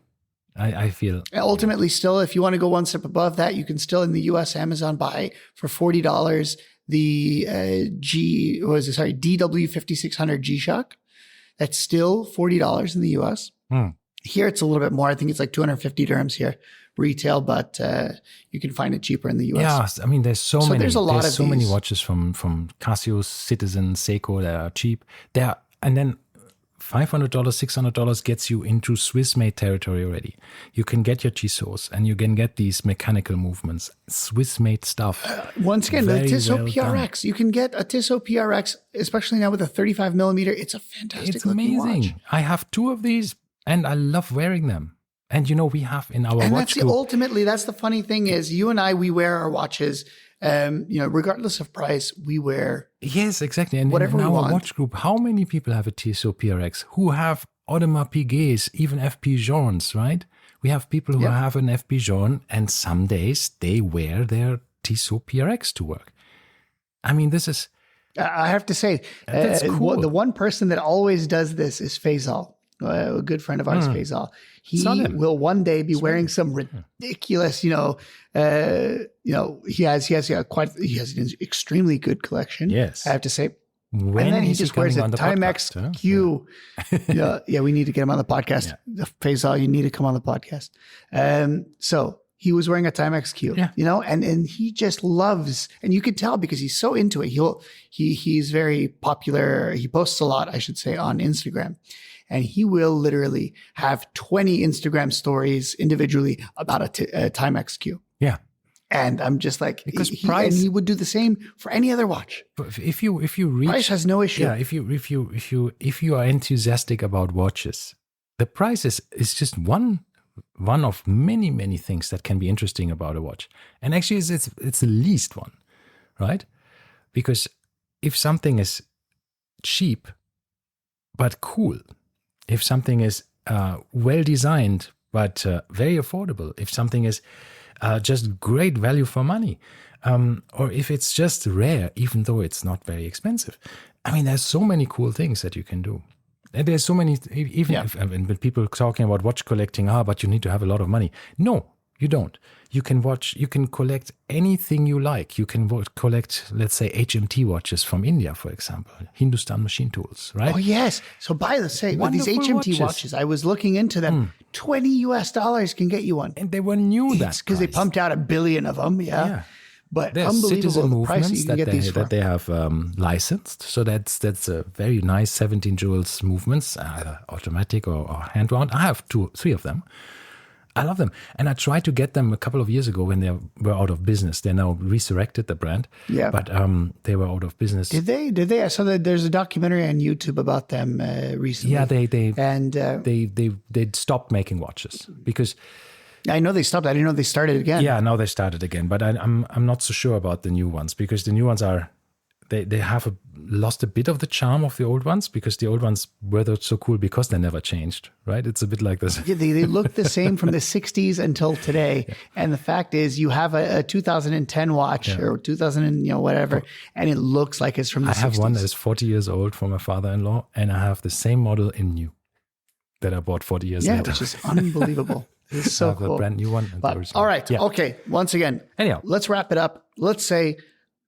A: I feel
B: ultimately still, if you want to go one step above that, you can still in the US Amazon buy for $40 the DW5600 G-Shock. That's still $40 in the US. Here it's a little bit more. I think it's like 250 dirhams here retail, but you can find it cheaper in the US.
A: Yeah, I mean there's so many.
B: There's a lot of
A: many watches from Casio, Citizen, Seiko that are cheap. And then $500, $600 gets you into Swiss-made territory already. You can get your Tissot's and you can get these mechanical movements, Swiss-made stuff.
B: Once again, the Tissot PRX. You can get a Tissot PRX, especially now with a 35 millimeter. It's a fantastic looking watch. It's amazing.
A: I have two of these and I love wearing them. And we have in our watch group.
B: Ultimately, that's the funny thing is you and I, we wear our watches. Regardless of price, we wear.
A: Yes, exactly. And
B: whatever
A: in our
B: we want.
A: watch group, how many people have a Tissot PRX who have Audemars Piguets, even FP Journes, right? We have people who have an FP Journe, and some days they wear their Tissot PRX to work. I mean, this is.
B: I have to say, cool. The one person that always does this is Faisal, a good friend of ours, Faisal. He will one day be wearing some ridiculous, he has an extremely good collection.
A: Yes,
B: I have to say.
A: And
B: then he just wears a Timex Q. Yeah, we need to get him on the podcast. Yeah. Faisal, you need to come on the podcast. So he was wearing a Timex Q,
A: Yeah.
B: you know, and he just loves, and you could tell because he's so into it. He's very popular. He posts a lot, I should say, on Instagram, and he will literally have 20 Instagram stories individually about a Timex Q.
A: Yeah.
B: And I'm just like,
A: Because
B: and he would do the same for any other watch.
A: But if you reach,
B: Price has no issue.
A: yeah, if you are enthusiastic about watches, the price is just one of many things that can be interesting about a watch. And actually it's the least one, right? Because if something is cheap but cool, if something is well designed but very affordable, if something is just great value for money, or if it's just rare, even though it's not very expensive. I mean, there's so many cool things that you can do. And there's so many, even if, when people talking about watch collecting, but you need to have a lot of money. No, you don't. You can collect anything you like. You can collect, let's say, HMT watches from India, for example, Hindustan Machine Tools, right?
B: Oh, yes. So by the say, with these
A: Wonderful
B: HMT watches, I was looking into them. $20 can get you one.
A: And they were new that
B: Because they pumped out 1 billion of them. Yeah. But
A: There's
B: unbelievable
A: citizen
B: the price
A: movements
B: you can get these for.
A: that they have licensed. So that's a very nice 17 jewels movements, automatic or hand wound. I have 3 of them. I love them. And I tried to get them a couple of years ago when they were out of business. They now resurrected the brand.
B: Yeah.
A: But they were out of business.
B: Did they? I saw that there's a documentary on YouTube about them recently.
A: Yeah, they stopped making watches because
B: I know they stopped. I didn't know they started again.
A: yeah, now they started again. But I'm not so sure about the new ones because the new ones are they have lost a bit of the charm of the old ones because the old ones were so cool because they never changed, right? It's a bit like this.
B: Yeah, they look the same from the 60s until today. Yeah. And the fact is you have a 2010 watch or 2000 and whatever, and it looks like it's from the 60s.
A: I have one that is 40 years old from my father-in-law, and I have the same model in new that I bought 40 years later.
B: Which is unbelievable. It's so
A: I have
B: cool.
A: a brand new one.
B: All right. Yeah. Okay. Once again,
A: anyhow,
B: let's wrap it up. Let's say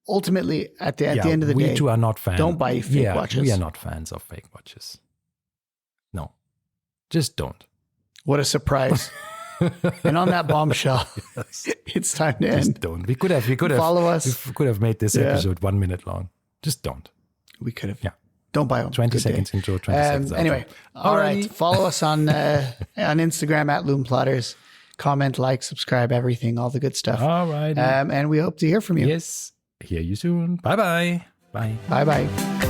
B: ultimately at the end of the day,
A: we too are not fans.
B: Don't buy fake watches.
A: We are not fans of fake watches. No, just don't.
B: What a surprise. And on that bombshell, it's time to end.
A: Just don't. We could have
B: follow us.
A: We could have made this episode 1 minute long. Just don't.
B: We could have.
A: Yeah.
B: Don't buy them.
A: 20 seconds intro, 20 seconds outro.
B: Anyway, all right. Follow us on Instagram at Lume Plotters. Comment, like, subscribe, everything, all the good stuff.
A: All right.
B: And we hope to hear from you.
A: Yes. Hear you soon. Bye-bye. Bye.
B: Bye-bye.